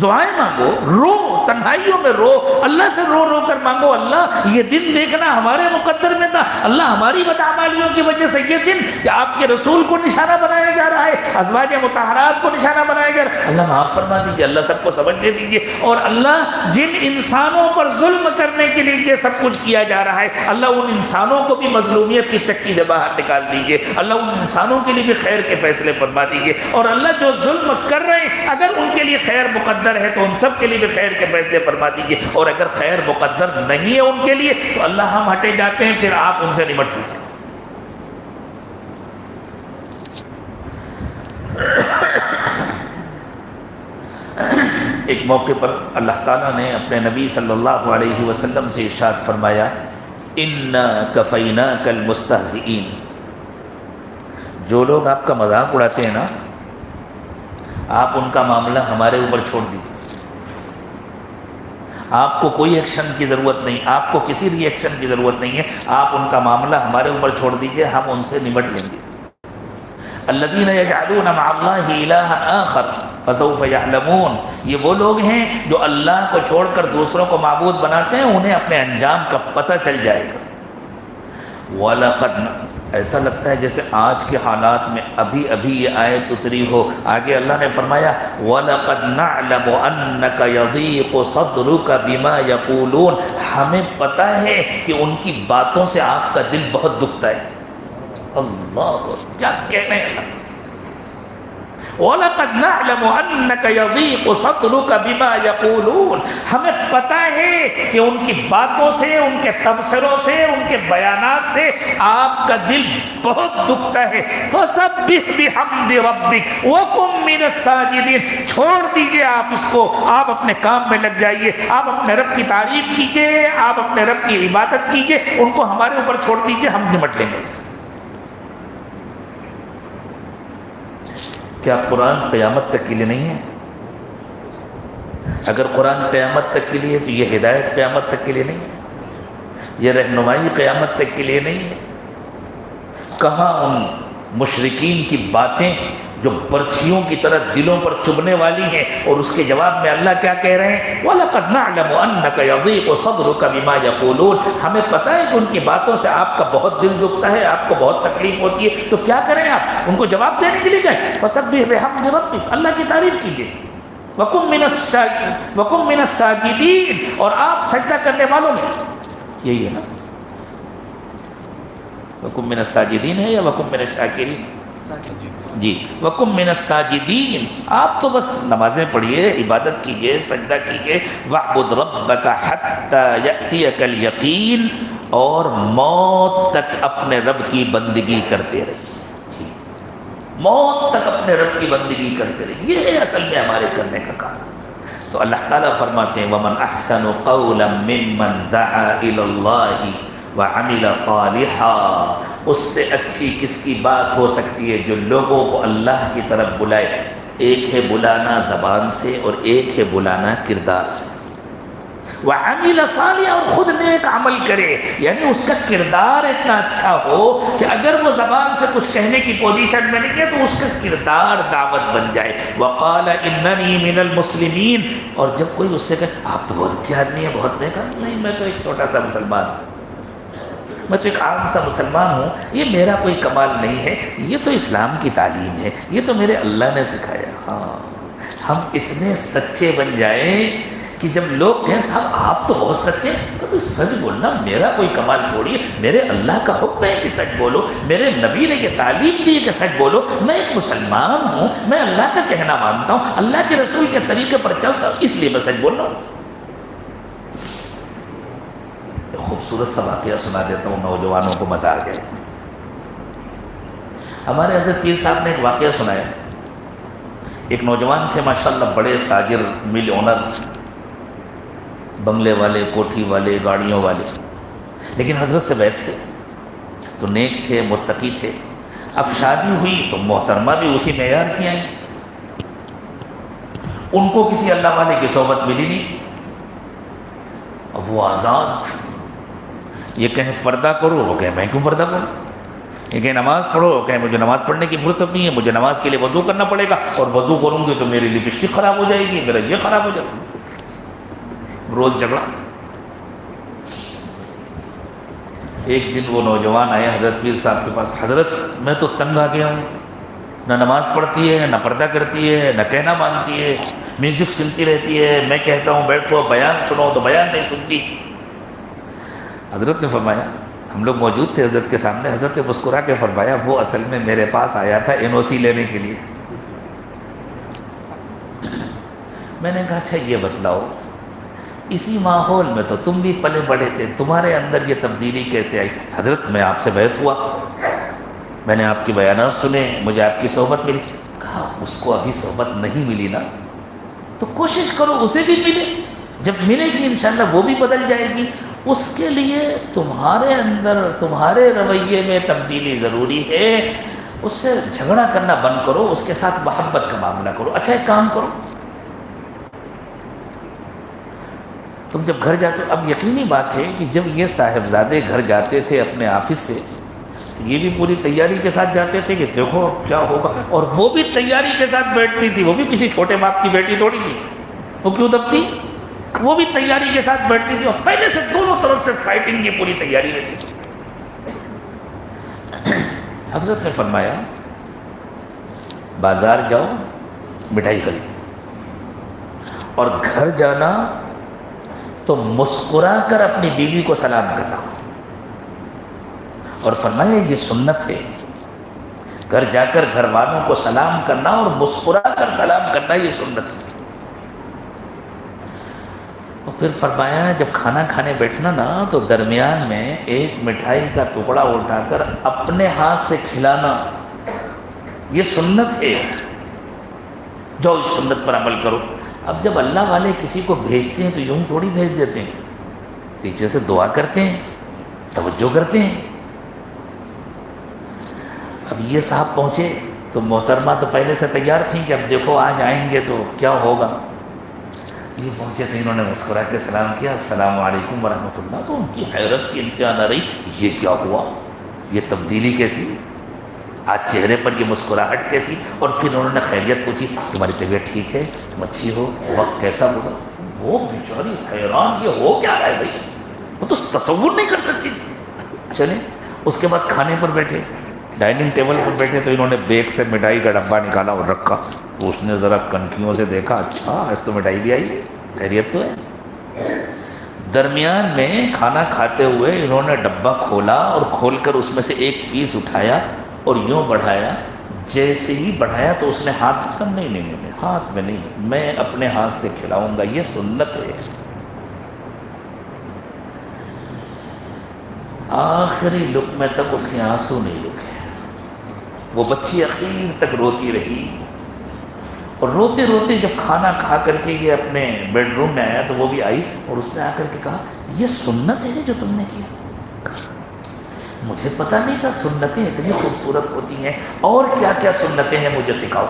دعائیں مانگو، رو، تنہائیوں میں رو، اللہ سے رو رو کر مانگو، اللہ یہ دن دیکھنا ہمارے مقدر میں تھا، اللہ ہماری بدعمالیوں کی وجہ سے یہ دن کہ آپ کے رسول کو نشانہ بنایا جا رہا ہے، ازواج مطہرات کو نشانہ بنایا جا رہا ہے، اللہ معاف فرما دیجیے، اللہ سب کو سمجھ دے دیجیے، اور اللہ جن انسانوں پر ظلم کرنے کے لیے یہ سب کچھ کیا جا رہا ہے، اللہ ان انسانوں کو بھی مظلومیت کی چکی سے باہر نکال دیجیے، اللہ ان انسانوں کے لیے بھی خیر کے فیصلے فرما دیجیے، اور اللہ جو ظلم کر رہے ہیں اگر ان کے لیے خیر مقدر ہے تو ان سب کے لیے بھی خیر کے فیصلے فرما دیجیے، اور اگر خیر مقدر نہیں ہے ان کے لیے تو اللہ ہم ہٹے جاتے ہیں، پھر آپ ان سے نمٹ لیجیے۔ ایک موقع پر اللہ تعالیٰ نے اپنے نبی صلی اللہ علیہ وسلم سے ارشاد فرمایا، اِنَّا كَفَيْنَاكَ الْمُسْتَهْزِئِينَ، جو لوگ آپ کا مذاق اڑاتے ہیں نا، آپ ان کا معاملہ ہمارے اوپر چھوڑ دیجیے، آپ کو کوئی ایکشن کی ضرورت نہیں، آپ کو کسی ری ایکشن کی ضرورت نہیں ہے، آپ ان کا معاملہ ہمارے اوپر چھوڑ دیجیے، ہم ان سے نمٹ لیں گے۔ الذین یجعلون مع اللہ الہا آخر فسوف یعلمون، یہ وہ لوگ ہیں جو اللہ کو چھوڑ کر دوسروں کو معبود بناتے ہیں، انہیں اپنے انجام کا پتہ چل جائے گا۔ وَلَقَدْ، ایسا لگتا ہے جیسے آج کے حالات میں ابھی ابھی یہ آیت اتری ہو، آگے اللہ نے فرمایا وَلَقَدْ نَعْلَمُ أَنَّكَ يَضِيقُ صَدْرُكَ بِمَا يَقُولُونَ، ہمیں پتہ ہے کہ ان کی باتوں سے آپ کا دل بہت دکھتا ہے۔ اللہ کیا کہنے ہیں، وَلَقَدْ نَعْلَمُ أَنَّكَ يَضِيقُ صَدْرُكَ بِمَا يَقُولُونَ، ہمیں پتہ ہے کہ ان کی باتوں سے، ان کے تبصروں سے، ان کے بیانات سے آپ کا دل بہت دکھتا ہے۔ فَسَبِّحْ بِحَمْدِ رَبِّكَ وَكُن مِّنَ السَّاجِدِينَ، چھوڑ دیجئے آپ اس کو، آپ اپنے کام میں لگ جائیے، آپ اپنے رب کی تعریف کیجئے، آپ اپنے رب کی عبادت کیجئے، ان کو ہمارے اوپر چھوڑ دیجئے، ہم نمٹ لیں گے اس سے۔ کیا قرآن قیامت تک کے لیے نہیں ہے؟ اگر قرآن قیامت تک کے لیے ہے تو یہ ہدایت قیامت تک کے لیے نہیں ہے، یہ رہنمائی قیامت تک کے لیے نہیں ہے۔ کہاں ان مشرکین کی باتیں جو برچھیوں کی طرح دلوں پر چبھنے والی ہیں، اور اس کے جواب میں اللہ کیا کہہ رہے ہیں، وَلَقَدْ نَعْلَمُ أَنَّكَ يَضِيقُ صَدْرُكَ بِمَا يَقُولُونَ، ہمیں پتہ ہے کہ ان کی باتوں سے آپ کا بہت دل دکھتا ہے، آپ کو بہت تکلیف ہوتی ہے، تو کیا کریں آپ ان کو جواب دینے کے لیے گئے، فَسَبِّحْ بِحَمْدِ رَبِّكَ، اللہ کی تعریف کیجئے، وَكُن مِّنَ السَّاجِدِينَ، اور آپ سجدہ کرنے والوں میں، یہی ہے نا، وَكُن مِّنَ السَّاجِدِينَ ہے یا وَكُن مِّنَ الشَّاكِرِينَ؟ جی، وَكُن مِّنَ السَّاجِدِينَ، آپ تو بس نمازیں پڑھیے، عبادت کیجئے، سجدہ کیجئے، وَاعْبُدْ رَبَّكَ حَتَّى يَأْتِيَكَ الْيَقِينُ، اور موت تک اپنے رب کی بندگی کرتے رہیے، جی، موت تک اپنے رب کی بندگی کرتے رہیے، یہ ہے اصل میں ہمارے کرنے کا کام۔ تو اللہ تعالیٰ فرماتے ہیں وَمَنْ أَحْسَنُ قَوْلًا مِّمَّنْ دَعَا إِلَى اللَّهِ وَعَمِلَ صَالِحًا، اس سے اچھی کس کی بات ہو سکتی ہے جو لوگوں کو اللہ کی طرف بلائے، ایک ہے بلانا زبان سے اور ایک ہے بلانا کردار سے. وعمل صالحا، اور خود نیک عمل کرے، یعنی اس کا کردار اتنا اچھا ہو کہ اگر وہ زبان سے کچھ کہنے کی پوزیشن میں نہیں ہے تو اس کا کردار دعوت بن جائے. وقال اننی من المسلمین، اور جب کوئی اس سے کہے آپ تو بہت اچھے آدمی ہیں، بہت نیک آدمی، نہیں میں تو ایک چھوٹا سا مسلمان ہوں، میں تو ایک عام سا مسلمان ہوں، یہ میرا کوئی کمال نہیں ہے، یہ تو اسلام کی تعلیم ہے، یہ تو میرے اللہ نے سکھایا. ہاں ہم اتنے سچے بن جائیں کہ جب لوگ کہیں صاحب آپ تو بہت سچے ہیں، تو سچ بولنا میرا کوئی کمال تھوڑی ہے، میرے اللہ کا حکم ہے کہ سچ بولو، میرے نبی نے یہ تعلیم دی ہے کہ سچ بولو، میں ایک مسلمان ہوں، میں اللہ کا کہنا مانتا ہوں، اللہ کے رسول کے طریقے پر چلتا ہوں، اس لیے میں سچ بول رہا ہوں. خوبصورت سا واقعہ سنا دیتا ہوں، نوجوانوں کو مزہ آ جائے. ہمارے حضرت پیر صاحب نے ایک واقعہ سنایا. ایک نوجوان تھے ماشاءاللہ، بڑے تاجر، مل اونر، بنگلے والے، کوٹھی والے، گاڑیوں والے، لیکن حضرت سے بیعت تھے تو نیک تھے، متقی تھے. اب شادی ہوئی تو محترمہ بھی اسی معیار کی آئیں. ان کو کسی اللہ والے کی صحبت ملی نہیں تھی. اب وہ آزاد، یہ کہیں پردہ کرو، وہ کہیں میں کیوں پردہ کروں، یہ کہیں نماز پڑھو، وہ کہیں مجھے نماز پڑھنے کی فرصت نہیں ہے، مجھے نماز کے لیے وضو کرنا پڑے گا، اور وضو کروں گی تو میری لپسٹک خراب ہو جائے گی، میرا یہ خراب ہو جائے گا. روز جھگڑا. ایک دن وہ نوجوان آئے حضرت پیر صاحب کے پاس، حضرت میں تو تنگ آ گیا ہوں، نہ نماز پڑھتی ہے، نہ پردہ کرتی ہے، نہ کہنا مانتی ہے، میوزک سنتی رہتی ہے، میں کہتا ہوں بیٹھو بیان سنو تو بیان نہیں سنتی. حضرت نے فرمایا، ہم لوگ موجود تھے حضرت کے سامنے، حضرت نے مسکرا کے فرمایا وہ اصل میں میرے پاس آیا تھا NOC لینے کے لیے. میں نے کہا اچھا یہ بتلاؤ، اسی ماحول میں تو تم بھی پلے بڑھے تھے، تمہارے اندر یہ تبدیلی کیسے آئی؟ حضرت میں آپ سے بیعت ہوا، میں نے آپ کی بیانات سنے، مجھے آپ کی صحبت ملی. کہا اس کو ابھی صحبت نہیں ملی نا، تو کوشش کرو اسے بھی ملے، جب ملے گی انشاءاللہ وہ بھی بدل جائے گی. اس کے لیے تمہارے اندر، تمہارے رویے میں تبدیلی ضروری ہے. اس سے جھگڑا کرنا بند کرو، اس کے ساتھ محبت کا معاملہ کرو. اچھا ایک کام کرو، تم جب گھر جاتے ہو، اب یقینی بات ہے کہ جب یہ صاحبزادے گھر جاتے تھے اپنے آفس سے، یہ بھی پوری تیاری کے ساتھ جاتے تھے کہ دیکھو کیا ہوگا، اور وہ بھی تیاری کے ساتھ بیٹھتی تھی. وہ بھی کسی چھوٹے باپ کی بیٹی تھوڑی تھی، وہ کیوں دبتی، وہ بھی تیاری کے ساتھ بیٹھتی تھی، اور پہلے سے دونوں طرف سے فائٹنگ کی پوری تیاری رہتی تھی. حضرت نے فرمایا بازار جاؤ، مٹھائی خریدو، اور گھر جانا تو مسکرا کر اپنی بیوی کو سلام کرنا. اور فرمایا یہ سنت ہے، گھر جا کر گھر والوں کو سلام کرنا اور مسکرا کر سلام کرنا، یہ سنت ہے. اور پھر فرمایا جب کھانا کھانے بیٹھنا نا تو درمیان میں ایک مٹھائی کا ٹکڑا اٹھا کر اپنے ہاتھ سے کھلانا، یہ سنت ہے، جو اس سنت پر عمل کرو. اب جب اللہ والے کسی کو بھیجتے ہیں تو یوں ہی تھوڑی بھیج دیتے ہیں، پیچھے سے دعا کرتے ہیں، توجہ کرتے ہیں. اب یہ صاحب پہنچے تو محترمہ تو پہلے سے تیار تھیں کہ اب دیکھو آج آئیں گے تو کیا ہوگا. یہ پہنچے تو انہوں نے مسکرا کے سلام کیا، السلام علیکم ورحمۃ اللہ. تو ان کی حیرت کی انتہا نہ رہی، یہ کیا ہوا، یہ تبدیلی کیسی، آج چہرے پر یہ مسکراہٹ کیسی. اور پھر انہوں نے خیریت پوچھی، تمہاری طبیعت ٹھیک ہے، تم اچھی ہو، وقت کیسا ہوگا. وہ بیچاری حیران، یہ ہو کیا رہا ہے بھائی، وہ تو تصور نہیں کر سکتی تھی. چلیں اس کے بعد کھانے پر بیٹھے، ڈائننگ ٹیبل پر بیٹھے تو انہوں نے بیگ سے مٹھائی کا ڈبہ نکالا اور رکھا. تو اس نے ذرا کنکھیوں سے دیکھا، اچھا آج تو مٹھائی بھی آئی ہے، خیریت تو ہے. درمیان میں کھانا کھاتے ہوئے انہوں نے ڈبہ کھولا اور کھول کر اس میں سے ایک پیس اٹھایا اور یوں بڑھایا. جیسے ہی بڑھایا تو اس نے ہاتھ کہا نہیں ہاتھ میں نہیں، میں اپنے ہاتھ سے کھلاؤں گا، یہ سنت ہے. آخری لقمے تک اس کے آنسو نہیں رکے. وہ بچی اخیر تک روتی رہی، اور روتے روتے جب کھانا کھا کر کے یہ اپنے بیڈ روم میں آیا تو وہ بھی آئی، اور اس نے آ کر کے کہا یہ سنت ہے جو تم نے کیا، مجھے پتہ نہیں تھا سنتیں اتنی خوبصورت ہوتی ہیں، اور کیا کیا سنتیں ہیں مجھے سکھاؤ.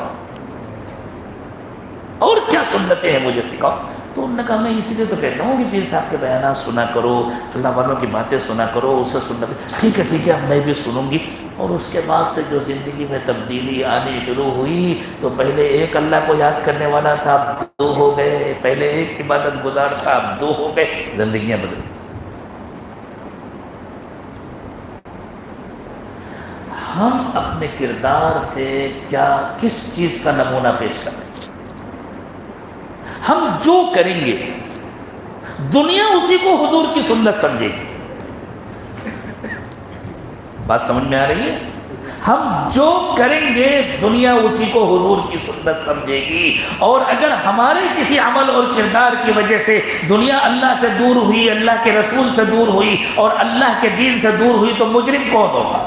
سنتیں ہیں مجھے سکھاؤ. تو انہوں نے کہا میں اسی لیے تو کہتا ہوں کہ پیر صاحب کے بیانات سنا کرو، اللہ والوں کی باتیں سنا کرو، اس سے سنت. ٹھیک ہے اب میں بھی سنوں گی. اور اس کے بعد سے جو زندگی میں تبدیلی آنی شروع ہوئی تو پہلے ایک اللہ کو یاد کرنے والا تھا، اب 2 ہو گئے. پہلے ایک عبادت گزار تھا، اب 2 ہو گئے. زندگیاں بدل. ہم اپنے کردار سے کس چیز کا نمونہ پیش کر رہے ہیں؟ ہم جو کریں گے دنیا اسی کو حضور کی سنت سمجھے گی. بات سمجھ میں آ رہی ہے؟ ہم جو کریں گے دنیا اسی کو حضور کی سنت سمجھے گی. اور اگر ہمارے کسی عمل اور کردار کی وجہ سے دنیا اللہ سے دور ہوئی، اللہ کے رسول سے دور ہوئی اور اللہ کے دین سے دور ہوئی تو مجرم کون ہوگا؟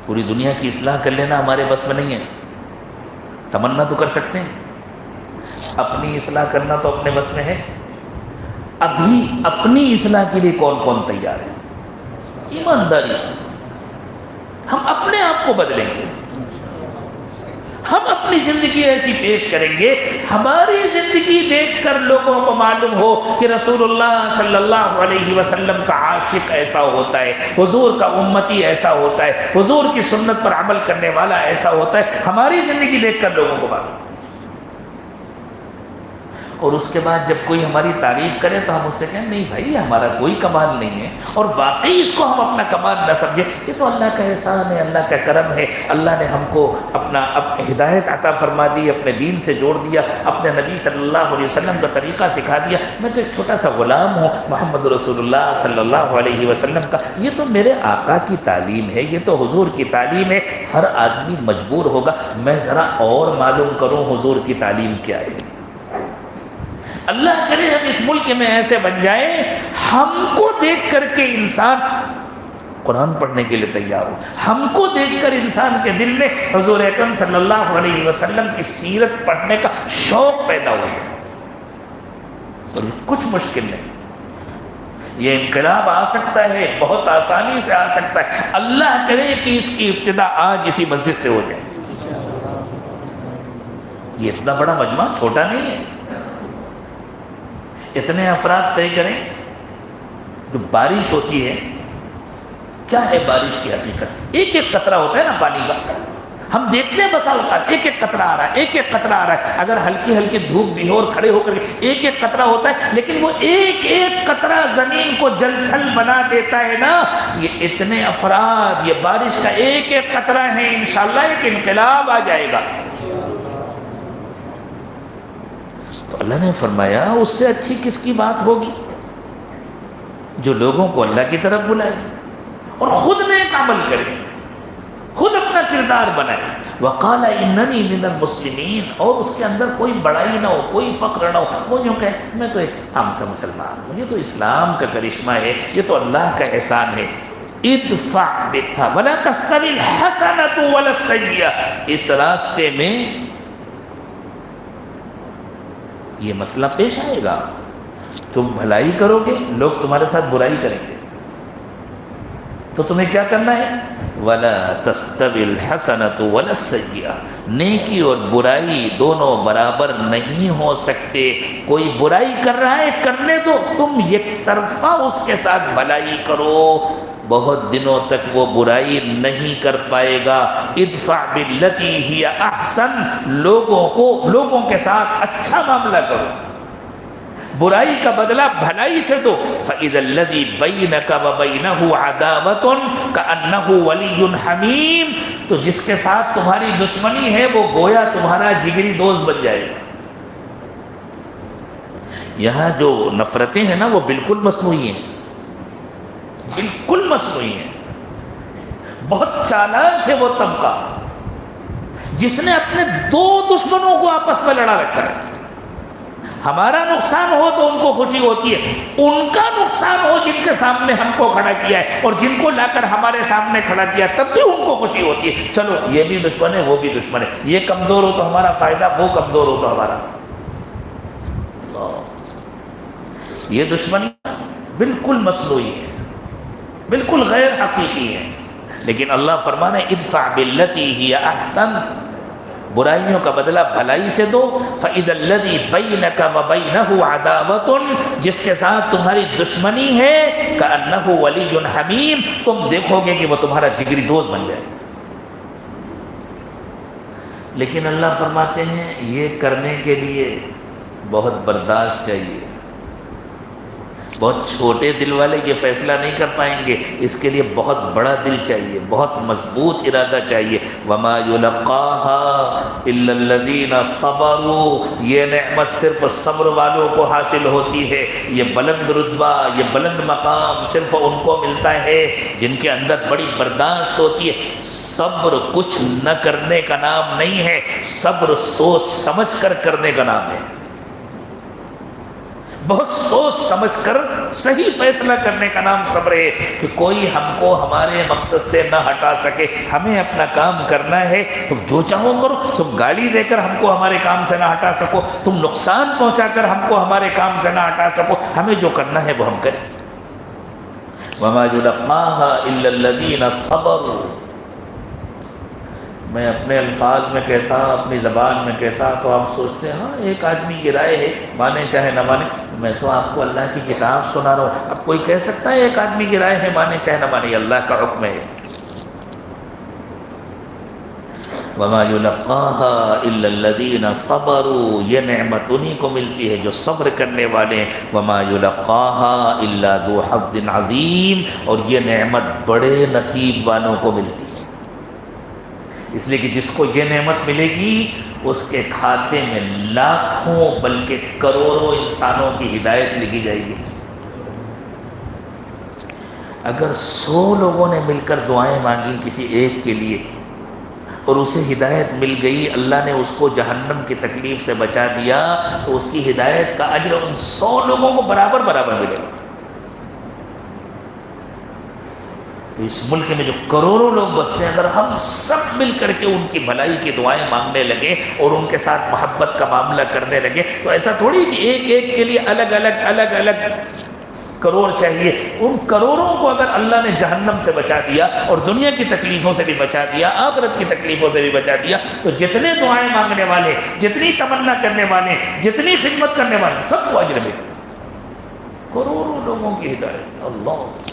پوری دنیا کی اصلاح کر لینا ہمارے بس میں نہیں ہے. تمنا تو کر سکتے ہیں، اپنی اصلاح کرنا تو اپنے بس میں ہے. ابھی اپنی اصلاح کے لیے کون کون تیار ہے؟ ایمانداری سے ہم اپنے آپ کو بدلیں گے. ہم اپنی زندگی ایسی پیش کریں گے، ہماری زندگی دیکھ کر لوگوں کو معلوم ہو کہ رسول اللہ صلی اللہ علیہ وسلم کا عاشق ایسا ہوتا ہے، حضور کا امتی ایسا ہوتا ہے، حضور کی سنت پر عمل کرنے والا ایسا ہوتا ہے. ہماری زندگی دیکھ کر لوگوں کو معلوم. اور اس کے بعد جب کوئی ہماری تعریف کرے تو ہم اس سے کہیں نہیں بھائی ہمارا کوئی کمال نہیں ہے، اور واقعی اس کو ہم اپنا کمال نہ سمجھیں. یہ تو اللہ کا احسان ہے، اللہ کا کرم ہے. اللہ نے ہم کو اپنا ہدایت عطا فرما دی، اپنے دین سے جوڑ دیا، اپنے نبی صلی اللہ علیہ وسلم کا طریقہ سکھا دیا. میں تو ایک چھوٹا سا غلام ہوں محمد رسول اللہ صلی اللہ علیہ وسلم کا. یہ تو میرے آقا کی تعلیم ہے، یہ تو حضور کی تعلیم ہے. ہر آدمی مجبور ہوگا میں ذرا اور معلوم کروں حضور کی تعلیم کیا ہے. اللہ کرے ہم اس ملک میں ایسے بن جائیں ہم کو دیکھ کر کے انسان قرآن پڑھنے کے لیے تیار ہو، ہم کو دیکھ کر انسان کے دل میں حضور اکرم صلی اللہ علیہ وسلم کی سیرت پڑھنے کا شوق پیدا ہو جائے. اور یہ کچھ مشکل نہیں، یہ انقلاب آ سکتا ہے، بہت آسانی سے آ سکتا ہے. اللہ کرے کہ اس کی ابتدا آج اسی مسجد سے ہو جائے. یہ اتنا بڑا مجمع چھوٹا نہیں ہے. اتنے افراد طے کریں. جو بارش ہوتی ہے، کیا ہے بارش کی حقیقت؟ ایک ایک قطرہ ہوتا ہے نا پانی کا. ہم دیکھتے ہیں بسا اوقات ایک ایک قطرہ آ رہا ہے، ایک ایک قطرہ آ رہا ہے. اگر ہلکی ہلکی دھوپ بھی ہو اور کھڑے ہو کر ایک ایک قطرہ ہوتا ہے، لیکن وہ ایک ایک قطرہ زمین کو جل تھل بنا دیتا ہے نا. یہ اتنے افراد، یہ بارش کا ایک ایک قطرہ ہے. انشاءاللہ ایک انقلاب آ جائے گا. تو اللہ نے فرمایا اس سے اچھی کس کی بات ہوگی؟ جو لوگوں کو اللہ کی طرف بلائے اور خود نیک عمل کرے، خود اپنا کردار بنائے. وقال اننی من المسلمین، اور اس کے اندر کوئی بڑائی نہ ہو، کوئی فخر نہ ہو. وہ یوں کہے میں تو ایک عام سا مسلمان ہوں، یہ تو اسلام کا کرشمہ ہے، یہ تو اللہ کا احسان ہے. ادفع بالتي ولا تستوي الحسنة ولا السيئة. اس راستے میں یہ مسئلہ پیش آئے گا. تم بھلائی کرو گے، لوگ تمہارے ساتھ برائی کریں گے. تو تمہیں کیا کرنا ہے؟ وَلَا تَسْتَوِي الْحَسَنَةُ وَلَا السَّيِّئَةُ. نیکی اور برائی دونوں برابر نہیں ہو سکتے. کوئی برائی کر رہا ہے، کرنے دو، تم یک طرفہ اس کے ساتھ بھلائی کرو. بہت دنوں تک وہ برائی نہیں کر پائے گا. ادفع بالتی ہی احسن، لوگوں کے ساتھ اچھا معاملہ کرو، برائی کا بدلہ بھلائی سے دو. فَإِذَا الَّذِي بَيْنَكَ وَبَيْنَهُ عَدَاوَةٌ كَأَنَّهُ وَلِيٌّ حَمِيمٌ. تو جس کے ساتھ تمہاری دشمنی ہے وہ گویا تمہارا جگری دوست بن جائے گا. یہاں جو نفرتیں ہیں نا وہ بالکل مصنوعی ہیں، بالکل مصنوعی ہے. بہت چالاک ہے وہ طبقہ جس نے اپنے 2 دشمنوں کو آپس میں لڑا رکھا ہے. ہمارا نقصان ہو تو ان کو خوشی ہوتی ہے، ان کا نقصان ہو جن کے سامنے ہم کو کھڑا کیا ہے اور جن کو لا کر ہمارے سامنے کھڑا کیا تب بھی ان کو خوشی ہوتی ہے. چلو یہ بھی دشمن ہے وہ بھی دشمن ہے، یہ کمزور ہو تو ہمارا فائدہ، وہ کمزور ہو تو ہمارا. یہ دشمنی بالکل مصنوعی ہے، بالکل غیر حقیقی ہے. لیکن اللہ فرمانے ادفع بالتی ہی احسن، برائیوں کا بدلہ بھلائی سے دو. فَإِذَا الَّذِي بَيْنَكَ وَبَيْنَهُ عَدَاوَةٌ جس کے ساتھ تمہاری دشمنی ہے كَأَنَّهُ وَلِيٌّ حَمِيمٌ تم دیکھو گے کہ وہ تمہارا جگری دوست بن جائے. لیکن اللہ فرماتے ہیں یہ کرنے کے لیے بہت برداشت چاہیے. بہت چھوٹے دل والے یہ فیصلہ نہیں کر پائیں گے، اس کے لیے بہت بڑا دل چاہیے، بہت مضبوط ارادہ چاہیے. وَمَا يُلَقَّاهَا إِلَّا الَّذِينَ صَبَرُوا یہ نعمت صرف صبر والوں کو حاصل ہوتی ہے. یہ بلند رتبہ، یہ بلند مقام صرف ان کو ملتا ہے جن کے اندر بڑی برداشت ہوتی ہے. صبر کچھ نہ کرنے کا نام نہیں ہے، صبر سوچ سمجھ کر کرنے کا نام ہے. بہت سوچ سمجھ کر صحیح فیصلہ کرنے کا نام صبر ہے کہ کوئی ہم کو ہمارے مقصد سے نہ ہٹا سکے. ہمیں اپنا کام کرنا ہے، تم جو چاہو کرو. تم گالی دے کر ہم کو ہمارے کام سے نہ ہٹا سکو، تم نقصان پہنچا کر ہم کو ہمارے کام سے نہ ہٹا سکو. ہمیں جو کرنا ہے وہ ہم کریں. وَمَا يُلَقَّاهَا إِلَّا الَّذِينَ صَبَرُوا میں اپنے الفاظ میں کہتا، اپنی زبان میں کہتا تو آپ سوچتے ہیں ہاں ایک آدمی کی رائے ہے، مانے چاہے نہ مانے. میں تو آپ کو اللہ کی کتاب سنا رہا ہوں. اب کوئی کہہ سکتا ہے ایک آدمی کی رائے ہے، مانے چاہے نہ مانے، اللہ کا حکم ہے. وَمَا يُلَقَّاهَا إِلَّا الَّذِينَ صَبَرُوا یہ نعمت انہی کو ملتی ہے جو صبر کرنے والے ہیں. وَمَا يُلَقَّاهَا إِلَّا ذُو حَظٍّ عَظِيمٍ اور یہ نعمت بڑے نصیب والوں کو ملتی ہے. اس لیے کہ جس کو یہ نعمت ملے گی اس کے کھاتے میں لاکھوں بلکہ کروڑوں انسانوں کی ہدایت لکھی جائے گی. اگر 100 لوگوں نے مل کر دعائیں مانگی کسی ایک کے لیے اور اسے ہدایت مل گئی، اللہ نے اس کو جہنم کی تکلیف سے بچا دیا، تو اس کی ہدایت کا اجر ان 100 لوگوں کو برابر برابر ملے گا. تو اس ملک میں جو کروڑوں لوگ بستے ہیں، اگر ہم سب مل کر کے ان کی بھلائی کی دعائیں مانگنے لگے اور ان کے ساتھ محبت کا معاملہ کرنے لگے، تو ایسا تھوڑی کہ ایک ایک کے لیے الگ الگ کروڑ چاہیے. ان کروڑوں کو اگر اللہ نے جہنم سے بچا دیا اور دنیا کی تکلیفوں سے بھی بچا دیا، آخرت کی تکلیفوں سے بھی بچا دیا، تو جتنے دعائیں مانگنے والے، جتنی تمنا کرنے والے، جتنی خدمت کرنے والے، سب کو اجر ملے. کروڑوں لوگوں کی ہدایت. اللہ